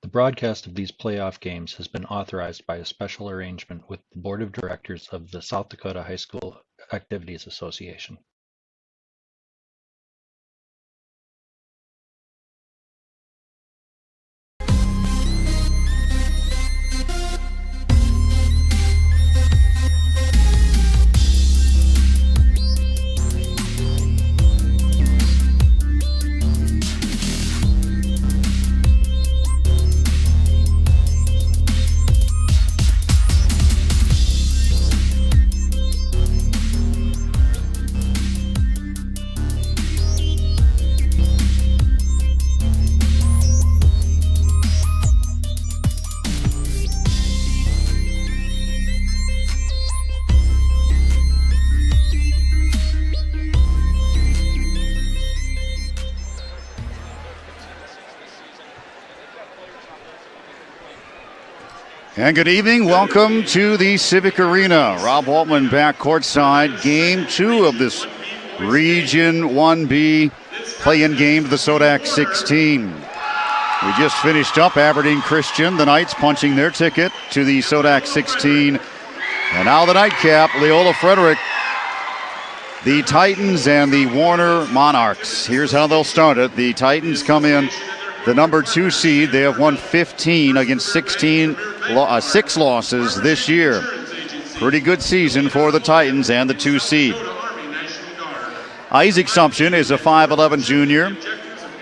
The broadcast of these playoff games has been authorized by a special arrangement with the Board of Directors of the South Dakota High School Activities Association. And good evening. Welcome to the Civic Arena. Rob Waltman back courtside. Game 2 of this Region 1B play-in game to the Sodak 16. We just finished up Aberdeen Christian, the Knights punching their ticket to the Sodak 16. And now the nightcap, Leola Frederick, the Titans and the Warner Monarchs. Here's how they'll start it. The Titans come in the number 2 seed. They have won 15 against 6 losses this year. Pretty good season for the Titans and the 2 seed. Isaac Sumption is a 5'11 junior.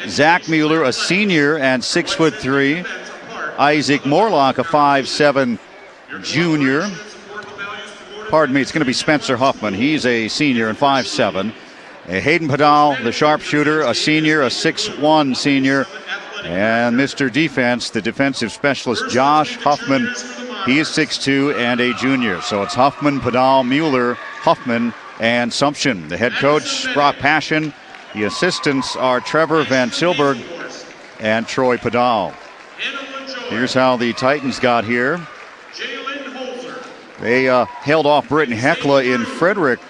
Zach Mueller, a senior and 6'3". Isaac Morlock, a 5'7 junior. Pardon me, it's going to be Spencer Huffman. He's a senior and 5'7". Hayden Padal, the sharpshooter, a senior, a 6'1 senior. And Mr. Defense, the defensive specialist, Josh Huffman, he is 6'2 and a junior. So it's Huffman, Padal, Mueller, Huffman, and Sumption. The head coach, Brock Passion. The assistants are Trevor Van Tilburg and Troy Padal. Here's how the Titans got here. They held off Britton Hecla in Frederick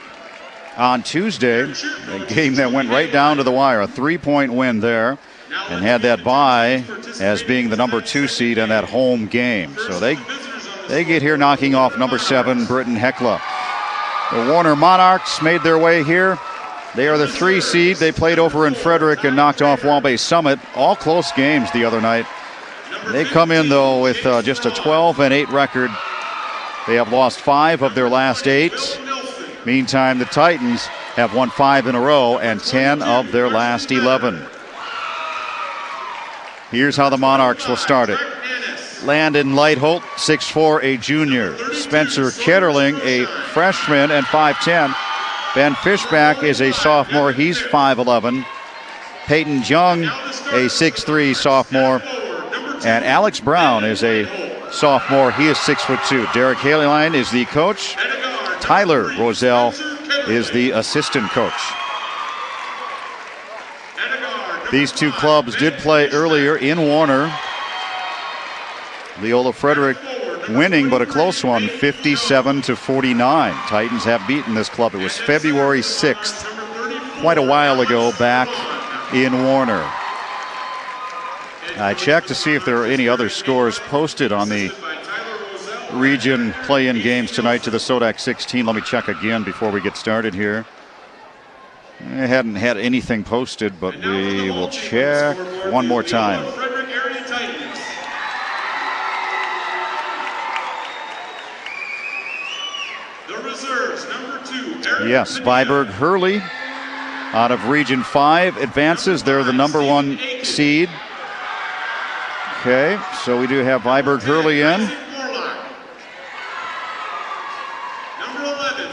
on Tuesday, a game that went right down to the wire, a 3-point win there, and had that bye as being the number 2 seed in that home game. So they get here knocking off number 7 Britton Hecla. The Warner Monarchs made their way here. They are the 3 seed. They played over in Frederick and knocked off Waubay Summit. All close games the other night. They come in though with just a 12-8 record. They have lost 5 of their last 8. Meantime, the Titans have won 5 in a row and 10 of their last 11. Here's how the Monarchs will start it. Landon Lightholt, 6'4", a junior. Spencer Ketterling, a freshman and 5'10". Ben Fishback is a sophomore. He's 5'11". Peyton Jung, a 6'3" sophomore. And Alex Brown is a sophomore. He is 6'2". Derek Haleyline is the coach. Tyler Roselle is the assistant coach. These 2 clubs did play earlier in Warner. Leola Frederick winning, but a close one, 57-49. Titans have beaten this club. It was February 6th, quite a while ago, back in Warner. I checked to see if there are any other scores posted on the region play-in games tonight to the Sodak 16. Let me check again before we get started here. I hadn't had anything posted, but we will check one more time. Yes, Viborg Hurley out of Region 5 advances. They're the number 1 seed. Okay, so we do have Viborg Hurley in.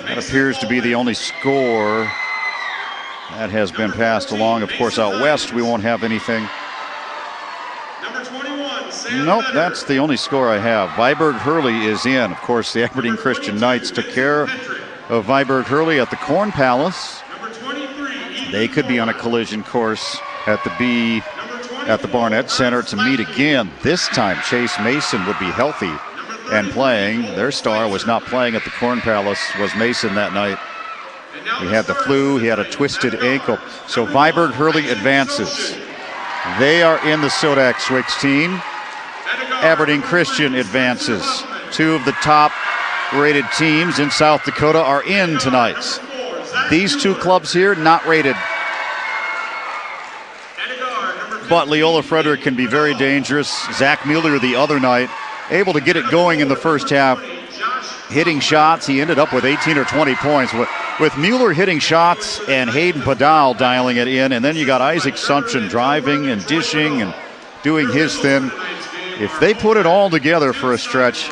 That appears to be the only score that has been passed along. Of course, out west, we won't have anything. Nope, that's the only score I have. Viborg Hurley is in. Of course, the Aberdeen Christian Knights took care of Viborg Hurley at the Corn Palace. They could be on a collision course at the Barnett Center to meet again. This time, Chase Mason would be healthy and playing. Their star was not playing at the Corn Palace, was Mason that night. He had the flu, he had a twisted ankle. So Viborg Hurley advances. They are in the Sodak 16. Aberdeen Christian advances. Two of the top-rated teams in South Dakota are in tonight. These two clubs here, not rated. But Leola Frederick can be very dangerous. Zach Mueller the other night, able to get it going in the first half. Hitting shots, he ended up with 18 or 20 points. With Mueller hitting shots and Hayden Padal dialing it in, and then you got Isaac Sumption driving and dishing and doing his thing. If they put it all together for a stretch,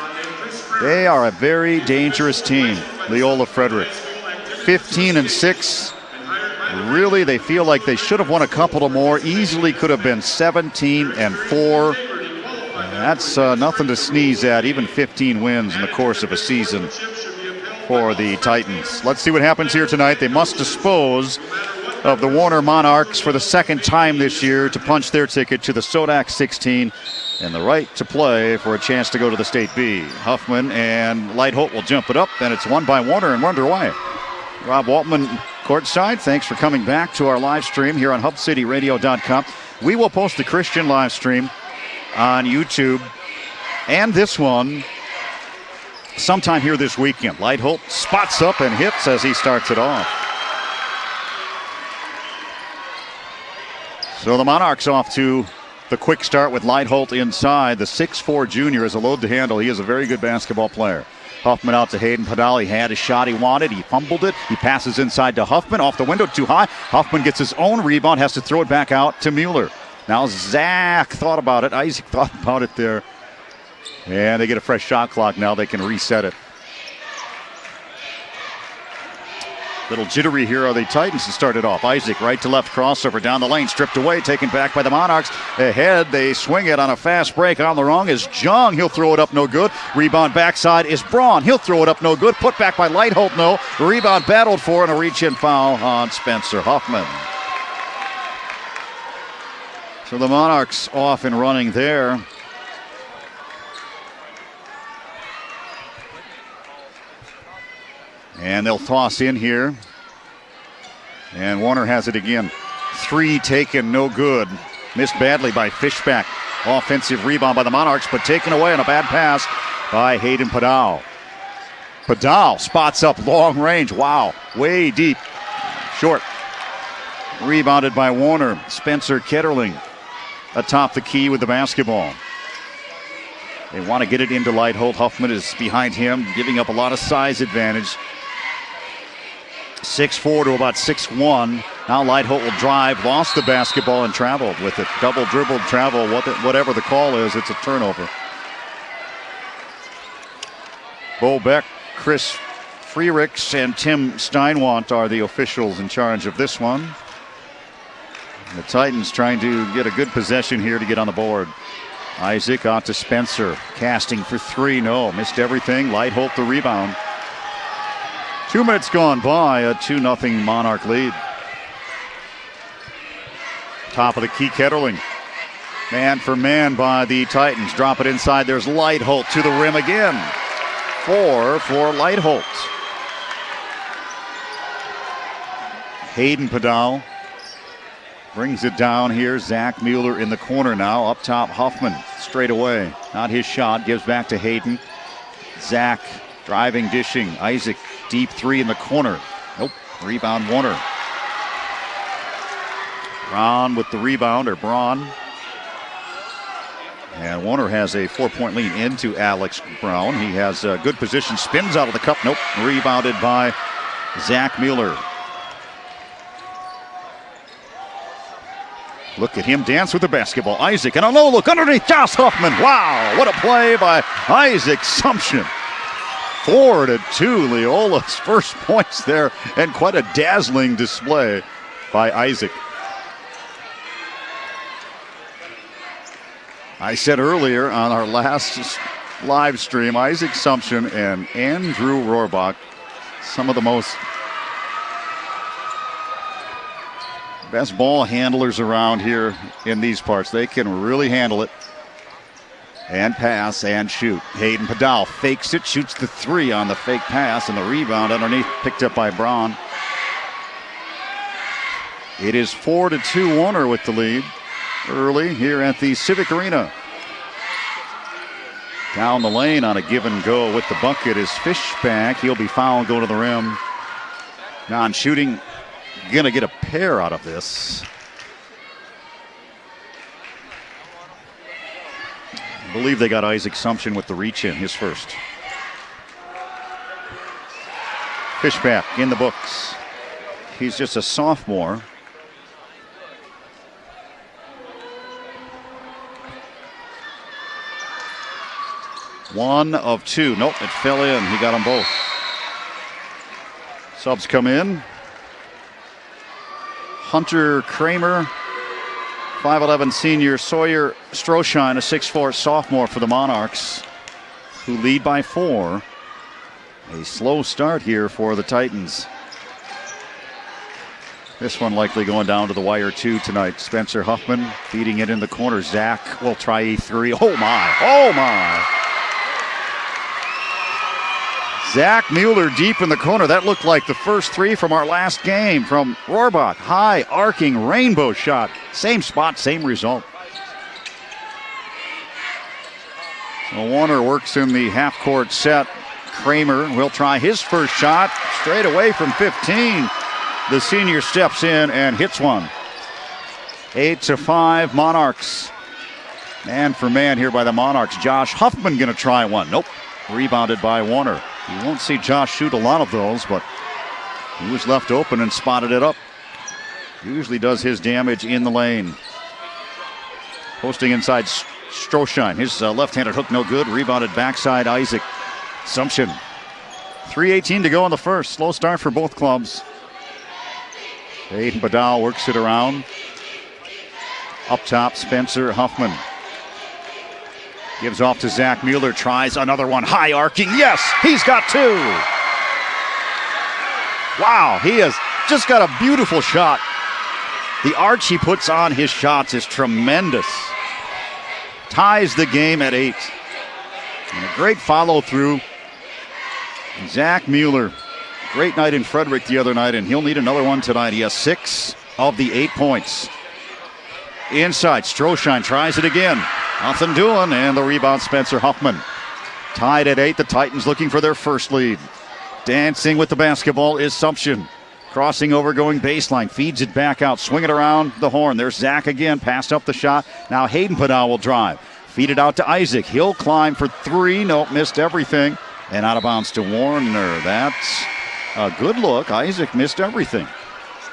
they are a very dangerous team, Leola Frederick. 15-6. Really, they feel like they should have won a couple of more. Easily could have been 17-4. That's nothing to sneeze at, even 15 wins in the course of a season for the Titans. Let's see what happens here tonight. They must dispose of the Warner Monarchs for the second time this year to punch their ticket to the Sodak 16 and the right to play for a chance to go to the State B. Huffman and Light-Holt will jump it up, and it's won by Warner, and we're underway. Rob Waltman courtside. Thanks for coming back to our live stream here on HubCityRadio.com. We will post the Christian live stream on YouTube and this one sometime here this weekend. Light-Holt spots up and hits as he starts it off. So the Monarchs off to the quick start with Light-Holt inside. The 6'4 junior is a load to handle. He is a very good basketball player. Huffman out to Hayden Padal. He had a shot he wanted. He fumbled it. He passes inside to Huffman. Off the window, too high. Huffman gets his own rebound, has to throw it back out to Mueller. Now Zach thought about it. Isaac thought about it there. And they get a fresh shot clock now. They can reset it. Little jittery here are the Titans to start it off. Isaac right to left crossover down the lane. Stripped away, taken back by the Monarchs. Ahead, they swing it on a fast break. On the wrong is Jung. He'll throw it up, no good. Rebound backside is Braun. He'll throw it up, no good. Put back by Light-Holt, no. Rebound battled for and a reach-in foul on Spencer Huffman. So the Monarchs off and running there. And they'll toss in here. And Warner has it again. Three taken, no good. Missed badly by Fishback. Offensive rebound by the Monarchs, but taken away on a bad pass by Hayden Padal. Padal spots up long range. Wow, way deep. Short. Rebounded by Warner. Spencer Ketterling atop the key with the basketball. They want to get it into Light-Holt. Huffman is behind him, giving up a lot of size advantage. 6'4 to about 6'1. Now Light-Holt will drive, lost the basketball and traveled with it. Double dribbled travel, whatever the call is, it's a turnover. Bo Beck, Chris Freerichs, and Tim Steinwant are the officials in charge of this one. The Titans trying to get a good possession here to get on the board. Isaac out to Spencer, casting for three, no, missed everything. Light-Holt the rebound. 2 minutes gone by, a 2-0 Monarch lead. Top of the key, Ketterling. Man for man by the Titans. Drop it inside. There's Light-Holt to the rim again. 4 for Light-Holt. Hayden Padal brings it down here. Zach Mueller in the corner now. Up top, Huffman straight away. Not his shot. Gives back to Hayden. Zach driving, dishing. Isaac deep three in the corner. Nope. Rebound Warner. Braun with the rebound, or Braun. And Warner has a 4-point lead into Alex Brown. He has a good position. Spins out of the cup. Nope. Rebounded by Zach Mueller. Look at him dance with the basketball. Isaac, and a low look underneath Josh Huffman. Wow, what a play by Isaac Sumption. 4-2, Leola's first points there, and quite a dazzling display by Isaac. I said earlier on our last live stream, Isaac Sumption and Andrew Rohrbach, some of the most best ball handlers around here in these parts. They can really handle it. And pass and shoot. Hayden Padal fakes it, shoots the three on the fake pass, and the rebound underneath picked up by Braun. It is 4-2 Warner with the lead early here at the Civic Arena. Down the lane on a give and go with the bucket is Fishback. He'll be fouled, go to the rim. Non-shooting, gonna get a pair out of this. I believe they got Isaac Sumption with the reach in, his first. Fishback in the books. He's just a sophomore. One of two. Nope, it fell in. He got them both. Subs come in. Hunter Kramer, 5'11" senior. Sawyer Stroshine, a 6'4" sophomore for the Monarchs, who lead by 4. A slow start here for the Titans. This one likely going down to the wire too tonight. Spencer Huffman feeding it in the corner. Zach will try a 3. Oh my, oh my. Zach Mueller deep in the corner. That looked like the first 3 from our last game from Rohrbach. High arcing rainbow shot. Same spot, same result. So Warner works in the half-court set. Kramer will try his first shot straight away from 15. The senior steps in and hits one. 8-5 Monarchs. Man for man here by the Monarchs. Josh Huffman going to try one. Nope. Rebounded by Warner. You won't see Josh shoot a lot of those, but he was left open and spotted it up. Usually does his damage in the lane. Posting inside Stroshine. His left-handed hook no good. Rebounded backside Isaac Sumption. 3:18 to go in the first. Slow start for both clubs. Aiden Badal works it around. Up top, Spencer Huffman. Gives off to Zach Mueller, tries another one, high arcing, yes, he's got 2. Wow, he has just got a beautiful shot. The arch he puts on his shots is tremendous. Ties the game at 8. And a great follow through. Zach Mueller, great night in Frederick the other night, and he'll need another one tonight. He has 6 of the 8 points. Inside, Stroshine tries it again. Nothing doing, and the rebound, Spencer Huffman. Tied at 8, the Titans looking for their first lead. Dancing with the basketball is Sumption. Crossing over, going baseline, feeds it back out, swing it around the horn. There's Zach again, passed up the shot. Now Hayden Padal will drive. Feed it out to Isaac. He'll climb for 3. Nope, missed everything. And out of bounds to Warner. That's a good look. Isaac missed everything.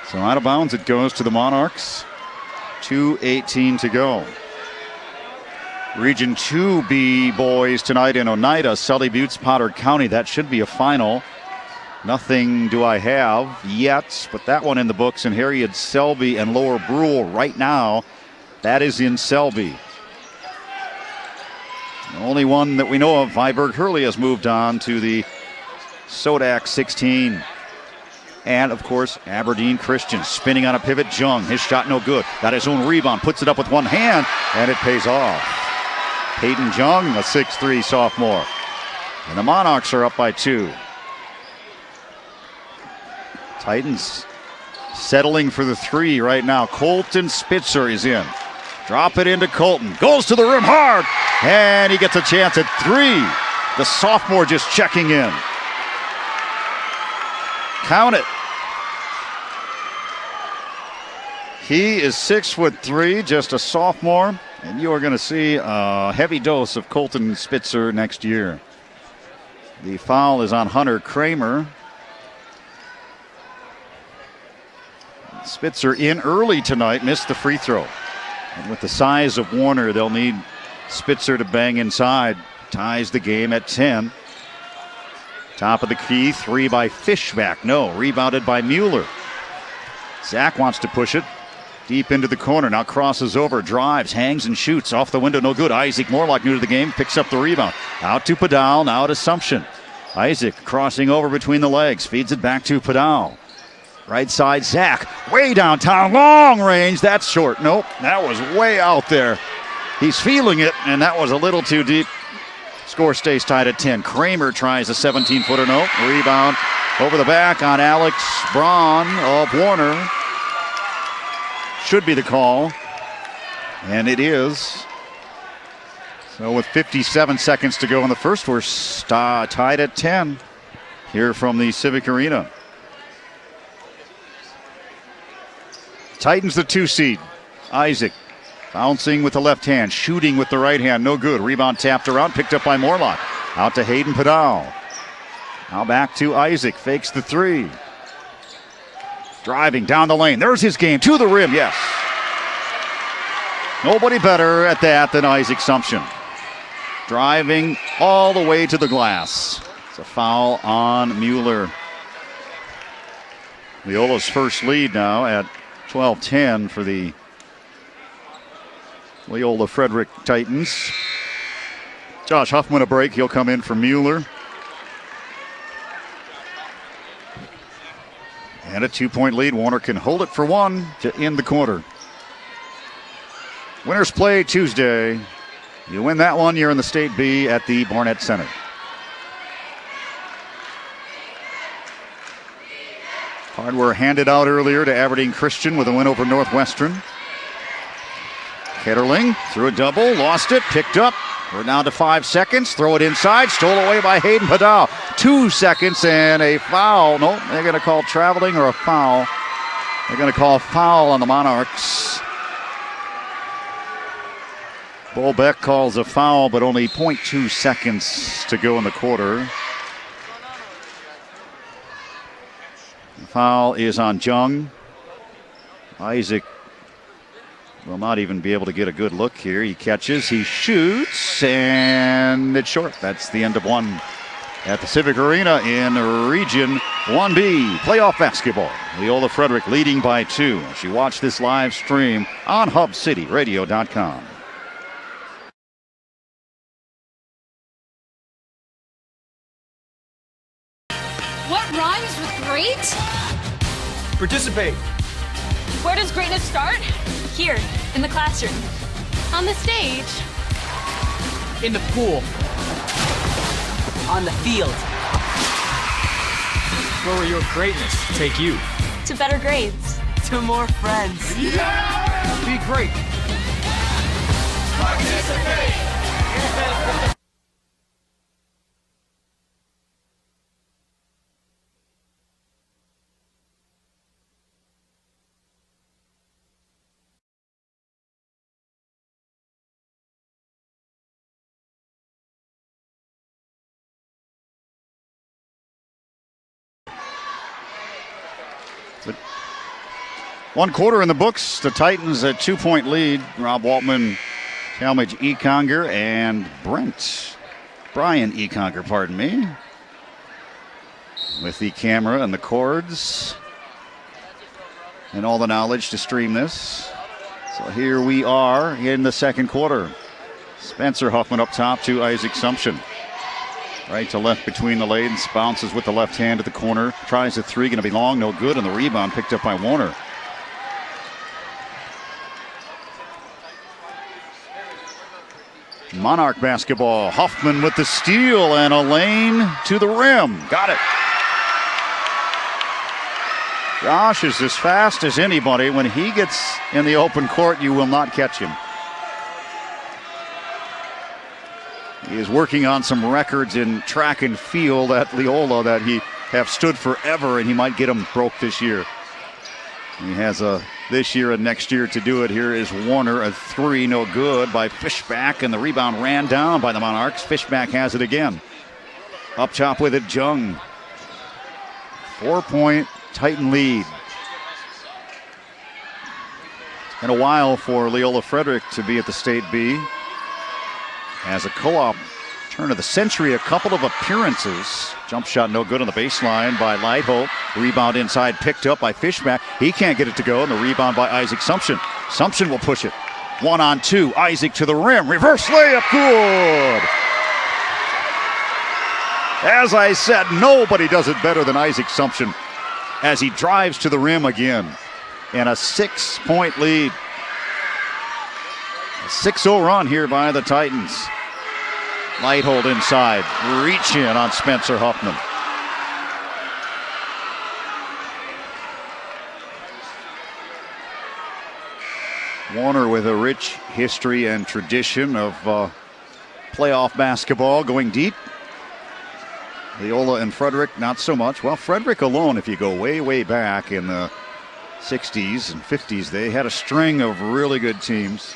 So out of bounds it goes to the Monarchs. 2:18 to go. Region 2B boys tonight in Oneida, Sully Buttes, Potter County. That should be a final. Nothing do I have yet, but that one in the books. And Harriet Selby and Lower Brule right now. That is in Selby. The only one that we know of, Viborg Hurley, has moved on to the Sodak 16. And, of course, Aberdeen Christian spinning on a pivot. Jung, his shot no good. Got his own rebound, puts it up with one hand, and it pays off. Peyton Jung, a 6'3" sophomore. And the Monarchs are up by 2. Titans settling for the 3 right now. Colton Spitzer is in. Drop it into Colton. Goes to the rim hard. And he gets a chance at 3. The sophomore just checking in. Count it. He is 6'3", just a sophomore. And you are going to see a heavy dose of Colton Spitzer next year. The foul is on Hunter Kramer. Spitzer in early tonight, missed the free throw. And with the size of Warner, they'll need Spitzer to bang inside. Ties the game at 10. Top of the key, 3 by Fishback. No, rebounded by Mueller. Zach wants to push it. Deep into the corner, now crosses over, drives, hangs and shoots. Off the window, no good. Isaac Morlock, new to the game, picks up the rebound. Out to Padal, now to Sumption. Isaac crossing over between the legs, feeds it back to Padal. Right side, Zach, way downtown, long range. That's short. Nope, that was way out there. He's feeling it, and that was a little too deep. Score stays tied at 10. Kramer tries a 17-footer, no. Rebound over the back on Alex Braun of Warner. Should be the call, and it is. So with 57 seconds to go in the first, we're tied at 10 here from the Civic Arena. Titans the 2 seed. Isaac bouncing with the left hand, shooting with the right hand, no good. Rebound tapped around, picked up by Morlock. Out to Hayden Padal. Now back to Isaac, fakes the 3. Driving down the lane, there's his game, to the rim, yes. Nobody better at that than Isaac Sumption. Driving all the way to the glass. It's a foul on Mueller. Leola's first lead now at 12-10 for the Leola Frederick Titans. Josh Huffman a break. He'll come in for Mueller. And a 2-point lead. Warner can hold it for 1 to end the quarter. Winners play Tuesday. You win that one, you're in the State B at the Barnett Center. Hardware handed out earlier to Aberdeen Christian with a win over Northwestern. Ketterling threw a double, lost it, picked up. We're down to 5 seconds. Throw it inside, stole away by Hayden Padal. 2 seconds and a foul. Nope, they're going to call traveling or a foul. They're going to call a foul on the Monarchs. Bo Beck calls a foul, but only 0.2 seconds to go in the quarter. The foul is on Jung. Isaac will not even be able to get a good look here. He catches, he shoots, and it's short. That's the end of one at the Civic Arena in Region 1B. Playoff basketball. Leola Frederick leading by 2. As you watch this live stream on HubCityRadio.com. What rhymes with great? Participate. Where does greatness start? Here, in the classroom. On the stage. In the pool. On the field. Where will your greatness take you? To better grades. To more friends. Yeah! Be great. Participate. But 1 quarter in the books. The Titans a 2-point lead. Rob Waltman, Talmadge Econger, and Brian Econger, pardon me. With the camera and the cords and all the knowledge to stream this. So here we are in the second quarter. Spencer Huffman up top to Isaac Sumption. Right to left between the lanes, bounces with the left hand to the corner. Tries a 3, going to be long, no good, and the rebound picked up by Warner. Monarch basketball. Huffman with the steal and a lane to the rim. Got it. Josh is as fast as anybody. When he gets in the open court, you will not catch him. He is working on some records in track and field at Leola that he have stood forever, and he might get them broke this year. He has this year and next year to do it. Here is Warner, a 3, no good by Fishback, and the rebound ran down by the Monarchs. Fishback has it again. Up top with it, Jung. 4-point Titan lead. It's been a while for Leola Frederick to be at the State B. As a co-op turn of the century, a couple of appearances. Jump shot no good on the baseline by Lighthope. Rebound inside picked up by Fishback. He can't get it to go, and the rebound by Isaac Sumption. Sumption will push it. 1-on-2. Isaac to the rim. Reverse layup. Good. As I said, nobody does it better than Isaac Sumption as he drives to the rim again. And a 6-point lead. 6-0 run here by the Titans. Lighthold inside. Reach in on Spencer Huffman. Warner with a rich history and tradition of playoff basketball going deep. Leola and Frederick, not so much. Well, Frederick alone, if you go way, way back in the 60s and 50s, they had a string of really good teams.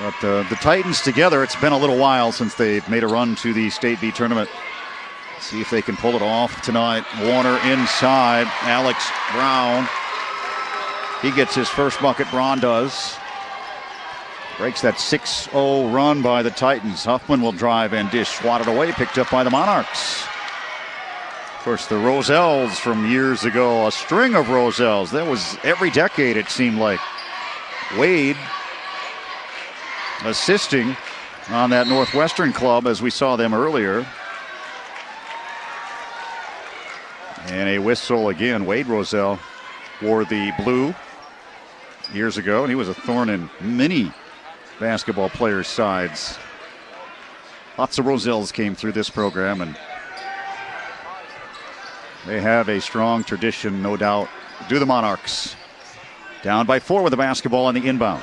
But the Titans together, it's been a little while since they've made a run to the State B tournament. See if they can pull it off tonight. Warner inside. Alex Brown. He gets his first bucket. Braun does. Breaks that 6-0 run by the Titans. Huffman will drive and dish. Swatted away. Picked up by the Monarchs. Of course, the Roselles from years ago. A string of Roselles. That was every decade, it seemed like. Wade assisting on that Northwestern club as we saw them earlier. And a whistle again. Wade Roselle wore the blue years ago, and he was a thorn in many basketball players' sides. Lots of Roselles came through this program, and they have a strong tradition, no doubt. Do the Monarchs. Down by 4 with the basketball on the inbound.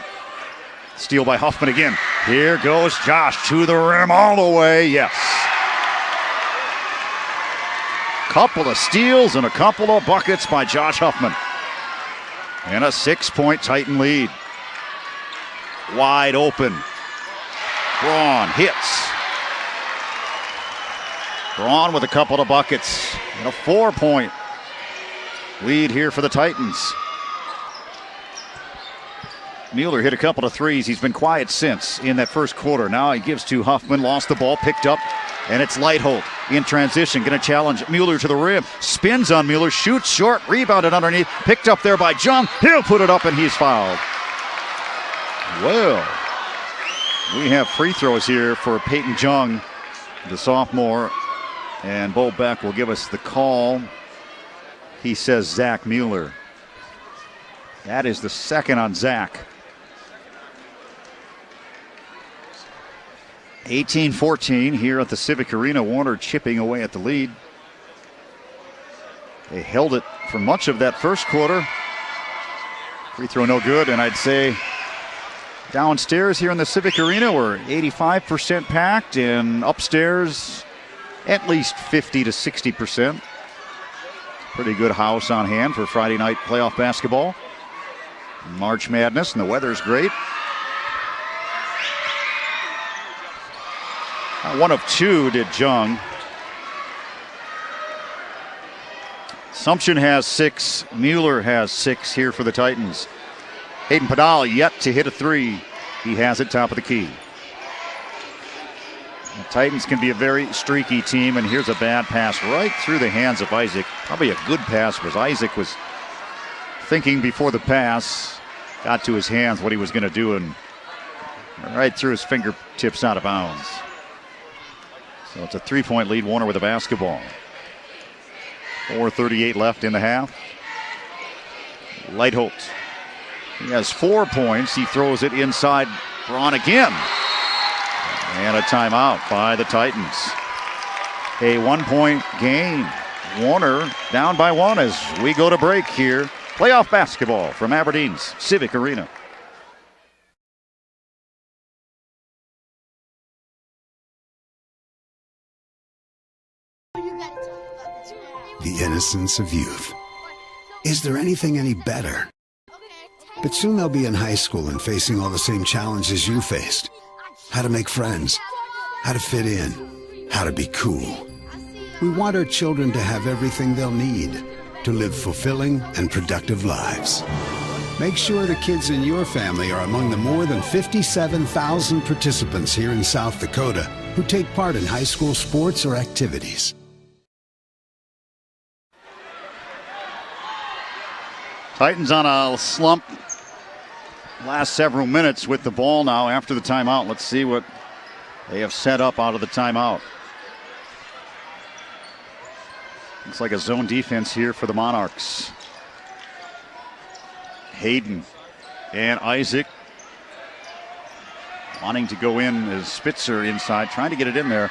Steal by Huffman again. Here goes Josh to the rim all the way. Yes. Couple of steals and a couple of buckets by Josh Huffman. And a 6-point Titan lead. Wide open. Braun hits. Braun with a couple of buckets. And a 4-point lead here for the Titans. Mueller hit a couple of threes. He's been quiet since in that first quarter. Now he gives to Huffman. Lost the ball. Picked up. And it's Lighthold in transition. Going to challenge Mueller to the rim. Spins on Mueller. Shoots short. Rebounded underneath. Picked up there by Jung. He'll put it up and he's fouled. Well, we have free throws here for Peyton Jung, the sophomore. And Bo Beck will give us the call. He says Zach Mueller. That is the second on Zach. 18-14 here at the Civic Arena. Warner chipping away at the lead. They held it for much of that first quarter. Free throw no good, and I'd say downstairs here in the Civic Arena we're 85% packed, and upstairs at least 50 to 60%. Pretty good house on hand for Friday night playoff basketball. March Madness, and the weather's great. One of two did Jung. Assumption has 6. Mueller has 6 here for the Titans. Hayden Padal yet to hit a 3. He has it top of the key. The Titans can be a very streaky team, and here's a bad pass right through the hands of Isaac. Probably a good pass because Isaac was thinking before the pass. Got to his hands what he was going to do, and right through his fingertips out of bounds. So it's a 3-point lead. Warner with the basketball. 4:38 left in the half. Lighthold. He has 4 points. He throws it inside. Braun again. And a timeout by the Titans. A 1-point game. Warner down by 1 as we go to break here. Playoff basketball from Aberdeen's Civic Arena. The innocence of youth. Is there anything any better? But soon they'll be in high school and facing all the same challenges you faced. How to make friends, how to fit in, how to be cool. We want our children to have everything they'll need to live fulfilling and productive lives. Make sure the kids in your family are among the more than 57,000 participants here in South Dakota who take part in high school sports or activities. Titans on a slump last several minutes with the ball now after the timeout. Let's see what they have set up out of the timeout. Looks like a zone defense here for the Monarchs. Hayden and Isaac wanting to go in as Spitzer inside, trying to get it in there.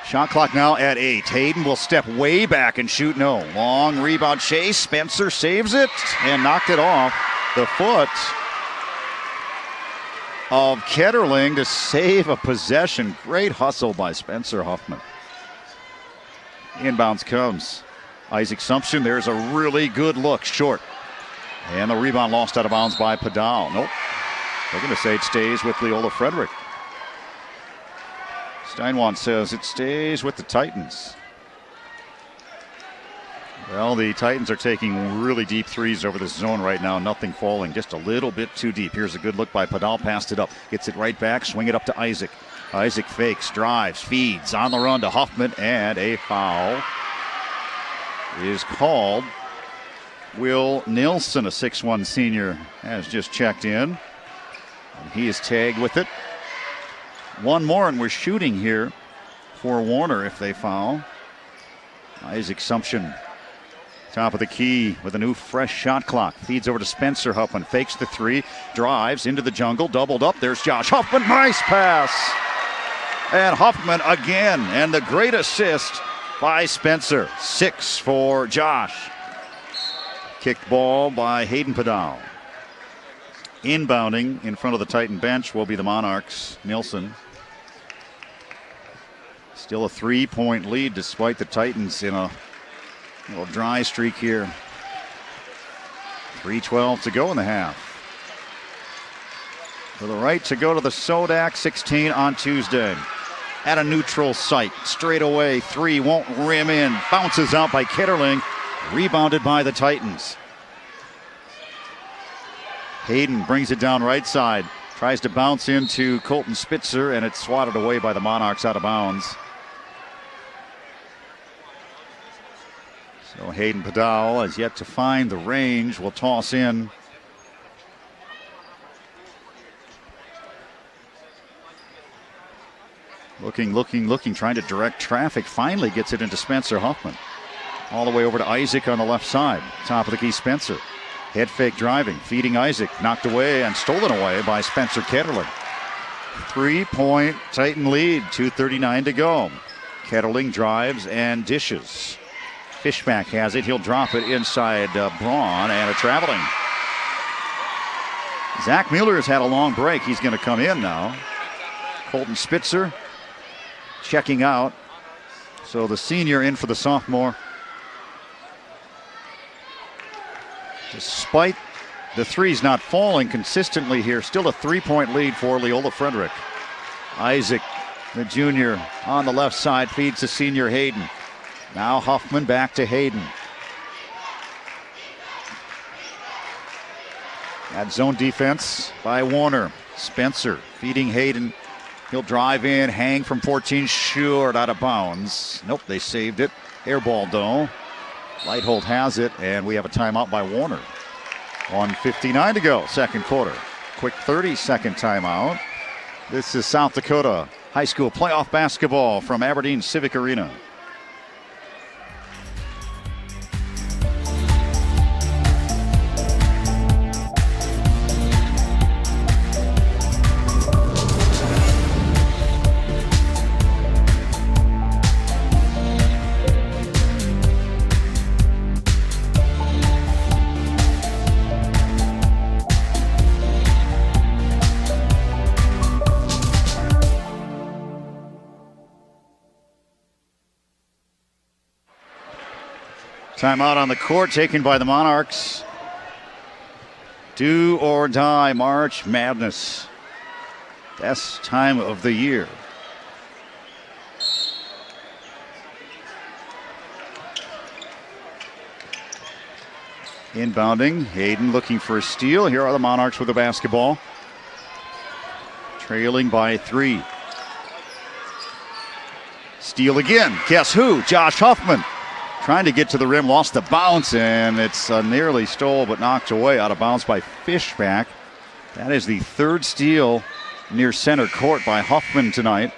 Shot clock now at 8. Hayden will step way back and shoot. No. Long rebound chase. Spencer saves it and knocked it off the foot of Ketterling to save a possession. Great hustle by Spencer Huffman. Inbounds comes Isaac Sumption. There's a really good look, short. And the rebound lost out of bounds by Padal. Nope. They're going to say it stays with Leola Frederick. Steinwand says it stays with the Titans. Well, the Titans are taking really deep threes over this zone right now. Nothing falling, just a little bit too deep. Here's a good look by Padal. Passed it up. Gets it right back. Swing it up to Isaac. Isaac fakes, drives, feeds. On the run to Huffman. And a foul is called. Will Nilsson, a 6'1 senior, has just checked in. And he is tagged with it. One more, and we're shooting here for Warner if they foul. Isaac Sumption, top of the key with a new fresh shot clock. Feeds over to Spencer Huffman. Fakes the three. Drives into the jungle. Doubled up. There's Josh Huffman. Nice pass. And Huffman again. And the great assist by Spencer. 6 for Josh. Kicked ball by Hayden Padal. Inbounding in front of the Titan bench will be the Monarchs. Nilsson. Still a 3-point lead despite the Titans in a little dry streak here. 3:12 to go in the half. For the right to go to the Sodak 16 on Tuesday. At a neutral site. Straight away. 3 won't rim in. Bounces out by Ketterling. Rebounded by the Titans. Hayden brings it down right side. Tries to bounce into Colton Spitzer, and it's swatted away by the Monarchs out of bounds. So Hayden Padal has yet to find the range. Will toss in. Looking, trying to direct traffic. Finally gets it into Spencer Huffman. All the way over to Isaac on the left side. Top of the key, Spencer. Head fake driving, feeding Isaac. Knocked away and stolen away by Spencer Ketterling. 3-point Titan lead, 2:39 to go. Ketterling drives and dishes. Fishback has it. He'll drop it inside Braun, and a traveling. Zach Mueller has had a long break. He's going to come in now. Colton Spitzer checking out. So the senior in for the sophomore. Despite the threes not falling consistently here, still a 3-point lead for Leola Frederick. Isaac, the junior, on the left side, feeds to senior Hayden. Now Huffman back to Hayden. At zone defense by Warner. Spencer feeding Hayden. He'll drive in, hang from 14, short, out of bounds. Nope, they saved it. Air ball though. Lighthold has it, and we have a timeout by Warner. 1:59 to go, second quarter. Quick 30-second timeout. This is South Dakota High School playoff basketball from Aberdeen Civic Arena. Timeout on the court taken by the Monarchs. Do or die March Madness. Best time of the year. Inbounding, Hayden looking for a steal. Here are the Monarchs with the basketball. Trailing by 3. Steal again. Guess who? Josh Huffman. Trying to get to the rim, lost the bounce, and it's nearly stole but knocked away out of bounds by Fishback. That is the third steal near center court by Huffman tonight.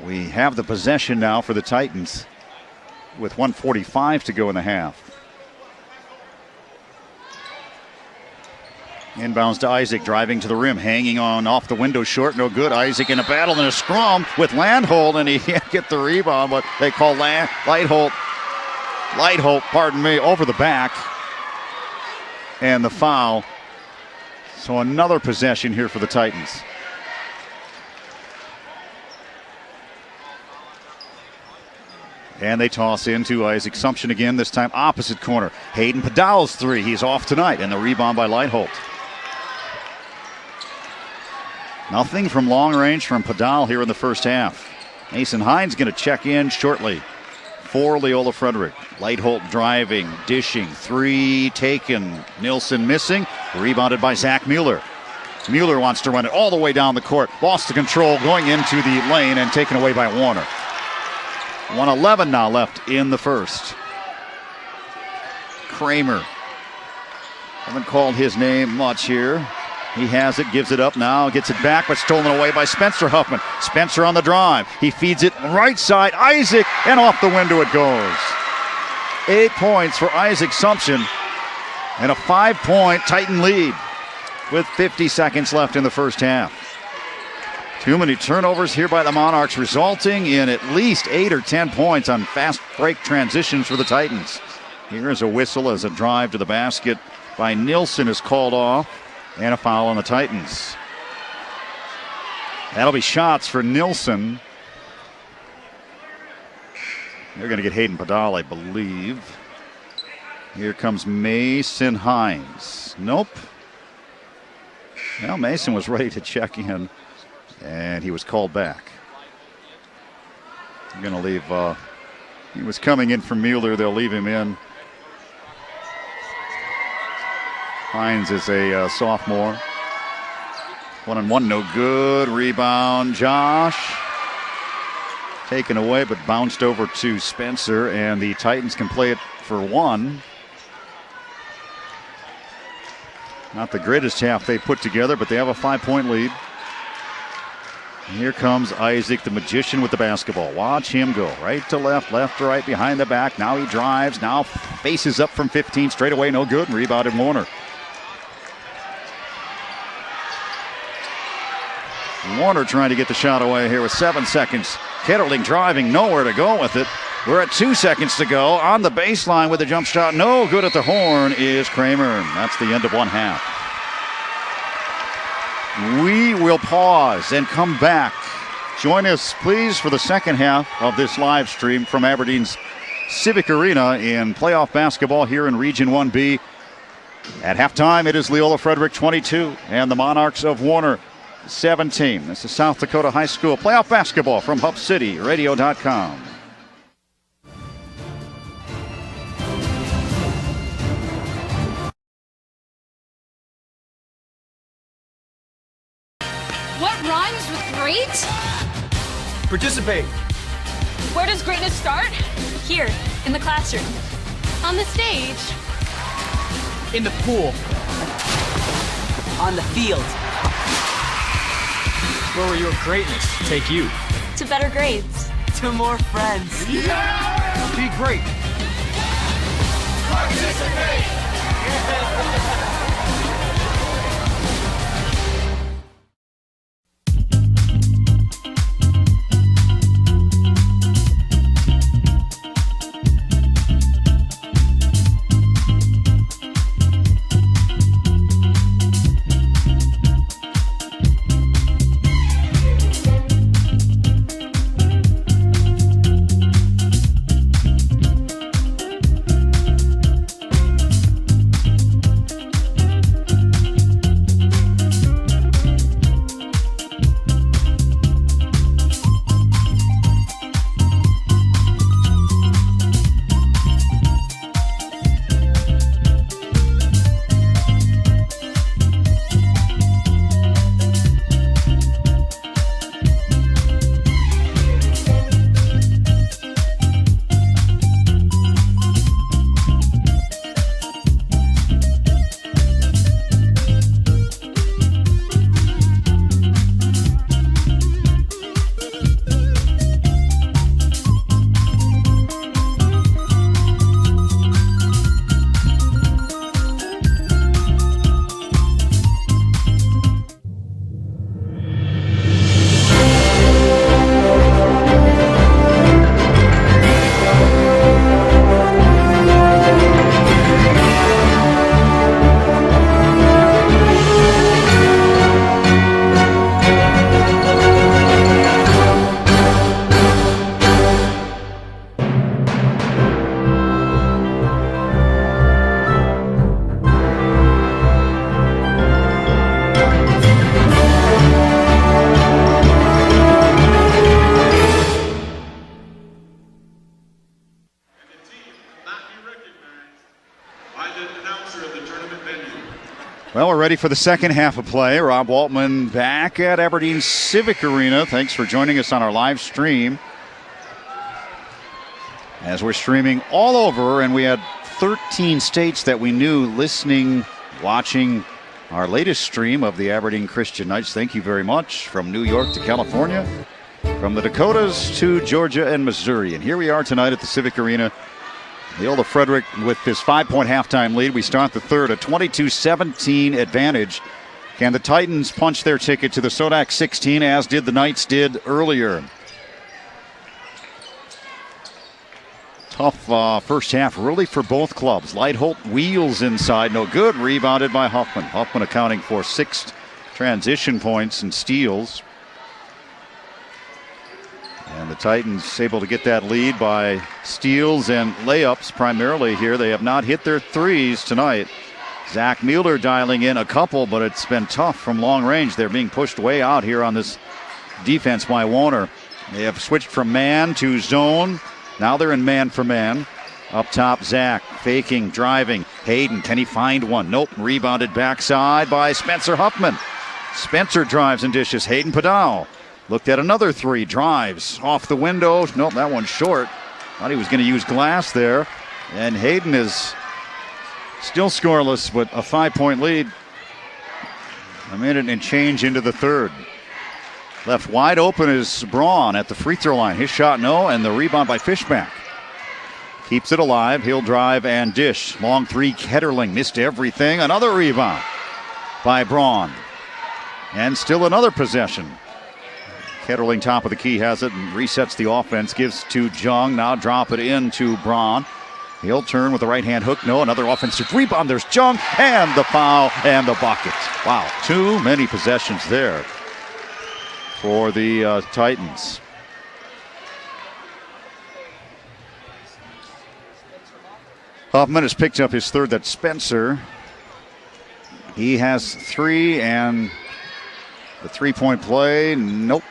We have the possession now for the Titans with 1:45 to go in the half. Inbounds to Isaac, driving to the rim, hanging on off the window short, no good. Isaac in a battle and a scrum with Landholt, and he can't get the rebound, but they call Lightholt, over the back. And the foul. So another possession here for the Titans. And they toss into Isaac Sumption again, this time opposite corner. Hayden Padal's three. He's off tonight, and the rebound by Leitholt. Nothing from long range from Padal here in the first half. Mason Hines going to check in shortly for Leola Frederick. Leitholt driving, dishing, three taken. Nilsson missing, rebounded by Zach Mueller. Mueller wants to run it all the way down the court. Lost the control going into the lane and taken away by Warner. 1:11 now left in the first. Kramer. Haven't called his name much here. He has it, gives it up now, gets it back, but stolen away by Spencer Huffman. Spencer on the drive. He feeds it right side. Isaac, and off the window it goes. 8 points for Isaac Sumption, and a 5-point Titan lead with 50 seconds left in the first half. Too many turnovers here by the Monarchs, resulting in at least 8 or 10 points on fast break transitions for the Titans. Here is a whistle as a drive to the basket by Nilsson is called off, and a foul on the Titans. That'll be shots for Nilsson. They're going to get Hayden Padal, I believe. Here comes Mason Hines. Nope. Well, Mason was ready to check in, and he was called back. I'm going to leave. He was coming in from Mueller. They'll leave him in. Hines is a sophomore. 1-on-1, no good. Rebound, Josh. Taken away, but bounced over to Spencer, and the Titans can play it for one. Not the greatest half they put together, but they have a 5-point lead. And here comes Isaac, the magician, with the basketball. Watch him go right to left to right, behind the back. Now he drives, now faces up from 15, straight away, no good. Rebounded Warner. Warner trying to get the shot away here with 7 seconds. Ketterling driving, nowhere to go with it. We're at 2 seconds to go. On the baseline with a jump shot, no good at the horn is Kramer. That's the end of one half. We will pause and come back. Join us, please, for the second half of this live stream from Aberdeen's Civic Arena in playoff basketball here in Region 1B. At halftime, it is Leola Frederick 22 and the Monarchs of Warner 17. This is South Dakota High School playoff basketball from HubCityRadio.com. What rhymes with great? Participate. Where does greatness start? Here, in the classroom. On the stage. In the pool. On the field. Where will your greatness take you? To better grades. To more friends. Be great. Well, we're ready for the second half of play. Rob Waltman back at Aberdeen Civic Arena. Thanks for joining us on our live stream. As we're streaming all over, and we had 13 states that we knew listening, watching our latest stream of the Aberdeen Christian Knights. Thank you very much. From New York to California, from the Dakotas to Georgia and Missouri. And here we are tonight at the Civic Arena. Leola Frederick with his 5-point halftime lead. We start the third, a 22-17 advantage. Can the Titans punch their ticket to the Sodak 16 as did the Knights did earlier? Tough first half really for both clubs. Leitholt wheels inside, no good. Rebounded by Huffman. Huffman accounting for 6 transition points and steals. And the Titans able to get that lead by steals and layups primarily here. They have not hit their threes tonight. Zach Mueller dialing in a couple, but it's been tough from long range. They're being pushed way out here on this defense by Warner. They have switched from man to zone. Now they're in man for man. Up top, Zach faking, driving. Hayden, can he find one? Nope. Rebounded backside by Spencer Huffman. Spencer drives and dishes. Hayden Padal looked at another three, drives off the window. Nope, that one's short. Thought he was going to use glass there. And Hayden is still scoreless, but a 5-point lead. A minute and change into the third. Left wide open is Braun at the free throw line. His shot no, and the rebound by Fishback. Keeps it alive. He'll drive and dish. Long three, Ketterling missed everything. Another rebound by Braun. And still another possession. Ketterling, top of the key, has it and resets the offense. Gives to Jung. Now drop it in to Braun. He'll turn with the right hand hook. No, another offensive rebound. There's Jung and the foul and the bucket. Wow, too many possessions there for the Titans. Huffman has picked up his third. That's Spencer. He has 3, and the 3-point play, nope.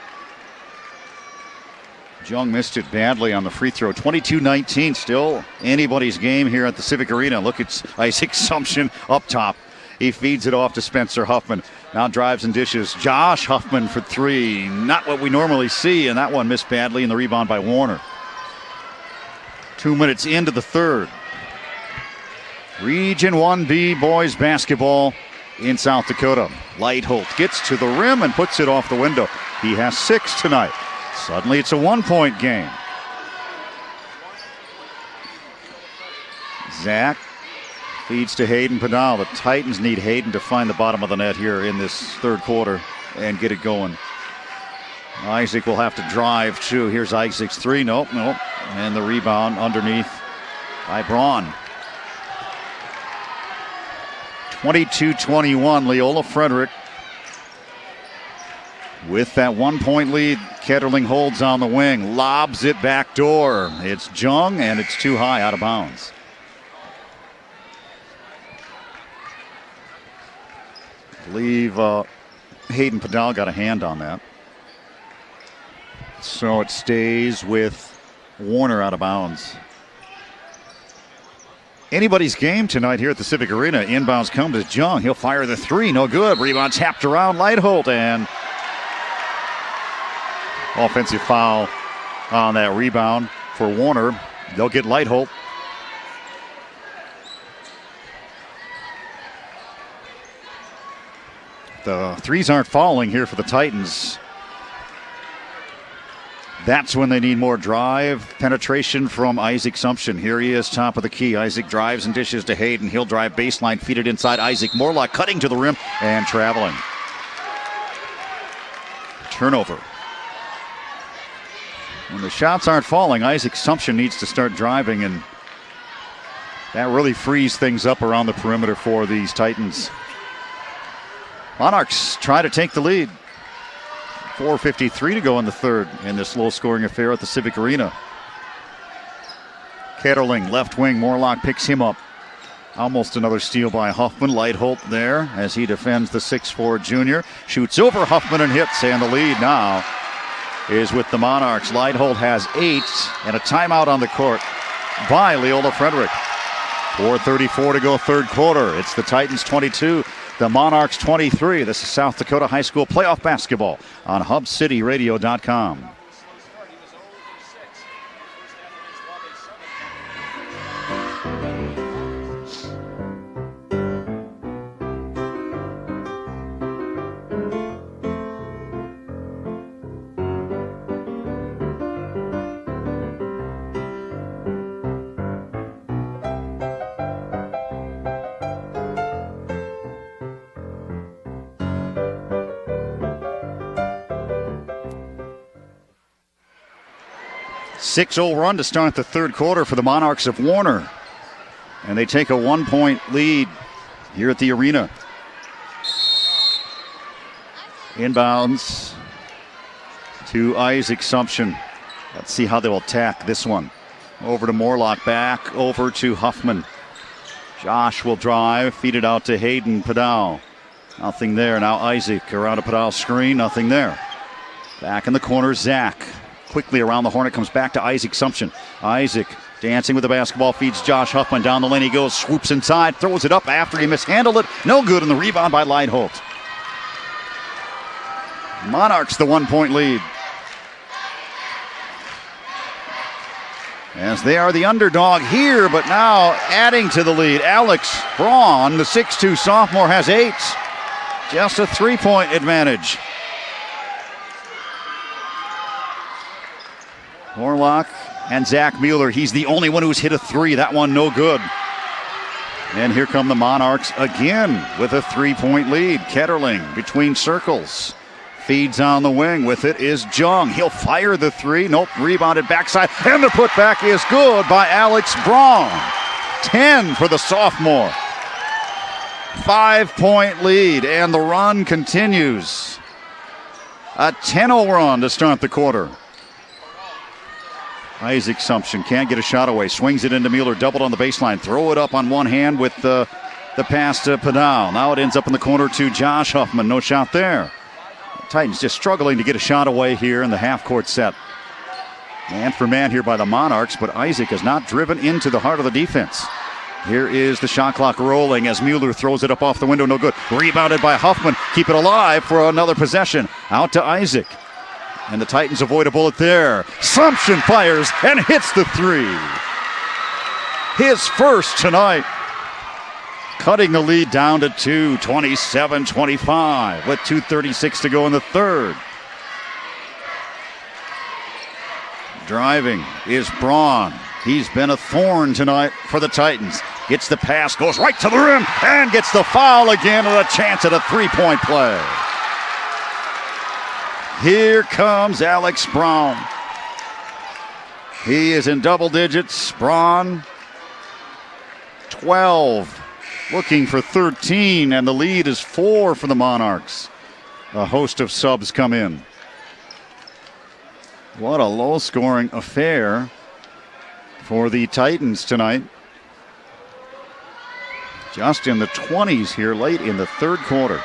Jung missed it badly on the free throw. 22-19, still anybody's game here at the Civic Arena. Look at Isaac Sumption up top. He feeds it off to Spencer Huffman. Now drives and dishes. Josh Huffman for 3. Not what we normally see, and that one missed badly, and the rebound by Warner. 2 minutes into the third. Region 1B boys basketball in South Dakota. Leitholt gets to the rim and puts it off the window. He has 6 tonight. Suddenly it's a 1-point game. Zach feeds to Hayden Padal. The Titans need Hayden to find the bottom of the net here in this third quarter and get it going. Isaac will have to drive too. Here's Isaac's 3. Nope. And the rebound underneath by Braun. 22-21, Leola Frederick with that 1-point lead. Ketterling holds on the wing, lobs it back door. It's Jung, and it's too high, out of bounds. I believe Hayden Padal got a hand on that. So it stays with Warner out of bounds. Anybody's game tonight here at the Civic Arena. Inbounds comes to Jung. He'll fire the 3. No good. Rebound tapped around Leitholt, and offensive foul on that rebound for Warner. They'll get Leitholt. The threes aren't falling here for the Titans. That's when they need more drive, penetration from Isaac Sumption. Here he is, top of the key. Isaac drives and dishes to Hayden. He'll drive baseline, feed it inside. Isaac Morlock cutting to the rim and traveling. Turnover. When the shots aren't falling, Isaac Sumption needs to start driving, and that really frees things up around the perimeter for these Titans. Monarchs try to take the lead. 4:53 to go in the third in this low-scoring affair at the Civic Arena. Ketterling, left wing. Morlock picks him up. Almost another steal by Huffman. Leitholt there as he defends the 6'4 junior. Shoots over Huffman and hits, and the lead now is with the Monarchs. Leitholt has 8 and a timeout on the court by Leola Frederick. 4:34 to go third quarter. It's the Titans 22, the Monarchs 23. This is South Dakota High School playoff basketball on HubCityRadio.com. .6-0 run to start the third quarter for the Monarchs of Warner. And they take a 1-point lead here at the arena. Inbounds to Isaac Sumption. Let's see how they'll attack this one. Over to Morlock, back over to Huffman. Josh will drive, feed it out to Hayden Padal. Nothing there. Now Isaac around a Padal screen, nothing there. Back in the corner, Zach. Quickly around the horn, it comes back to Isaac Sumption. Isaac dancing with the basketball, feeds Josh Huffman. Down the lane he goes, swoops inside, throws it up after he mishandled it. No good, and the rebound by Leidholt. Monarchs the 1-point lead. As they are the underdog here, but now adding to the lead. Alex Braun, the 6'2 sophomore, has 8. Just a 3-point advantage. Morlock and Zach Mueller. He's the only one who's hit a 3. That one no good. And here come the Monarchs again with a 3-point lead. Ketterling between circles. Feeds on the wing. With it is Jung. He'll fire the 3. Nope. Rebounded backside. And the putback is good by Alex Braun. 10 for the sophomore. 5-point lead. And the run continues. A 10-0 run to start the quarter. Isaac Sumption can't get a shot away. Swings it into Mueller, doubled on the baseline. Throw it up on one hand with the pass to Padal. Now it ends up in the corner to Josh Huffman. No shot there. The Titans just struggling to get a shot away here in the half-court set. Man for man here by the Monarchs, but Isaac has not driven into the heart of the defense. Here is the shot clock rolling as Mueller throws it up off the window. No good. Rebounded by Huffman. Keep it alive for another possession. Out to Isaac. And the Titans avoid a bullet there. Sumption fires and hits the 3. His first tonight. Cutting the lead down to 2, 27-25 with 2:36 to go in the third. Driving is Braun. He's been a thorn tonight for the Titans. Gets the pass, goes right to the rim, and gets the foul again and a chance at a 3-point play. Here comes Alex Braun. He is in double digits. Braun, 12, looking for 13, and the lead is 4 for the Monarchs. A host of subs come in. What a low-scoring affair for the Titans tonight. Just in the 20s here late in the third quarter.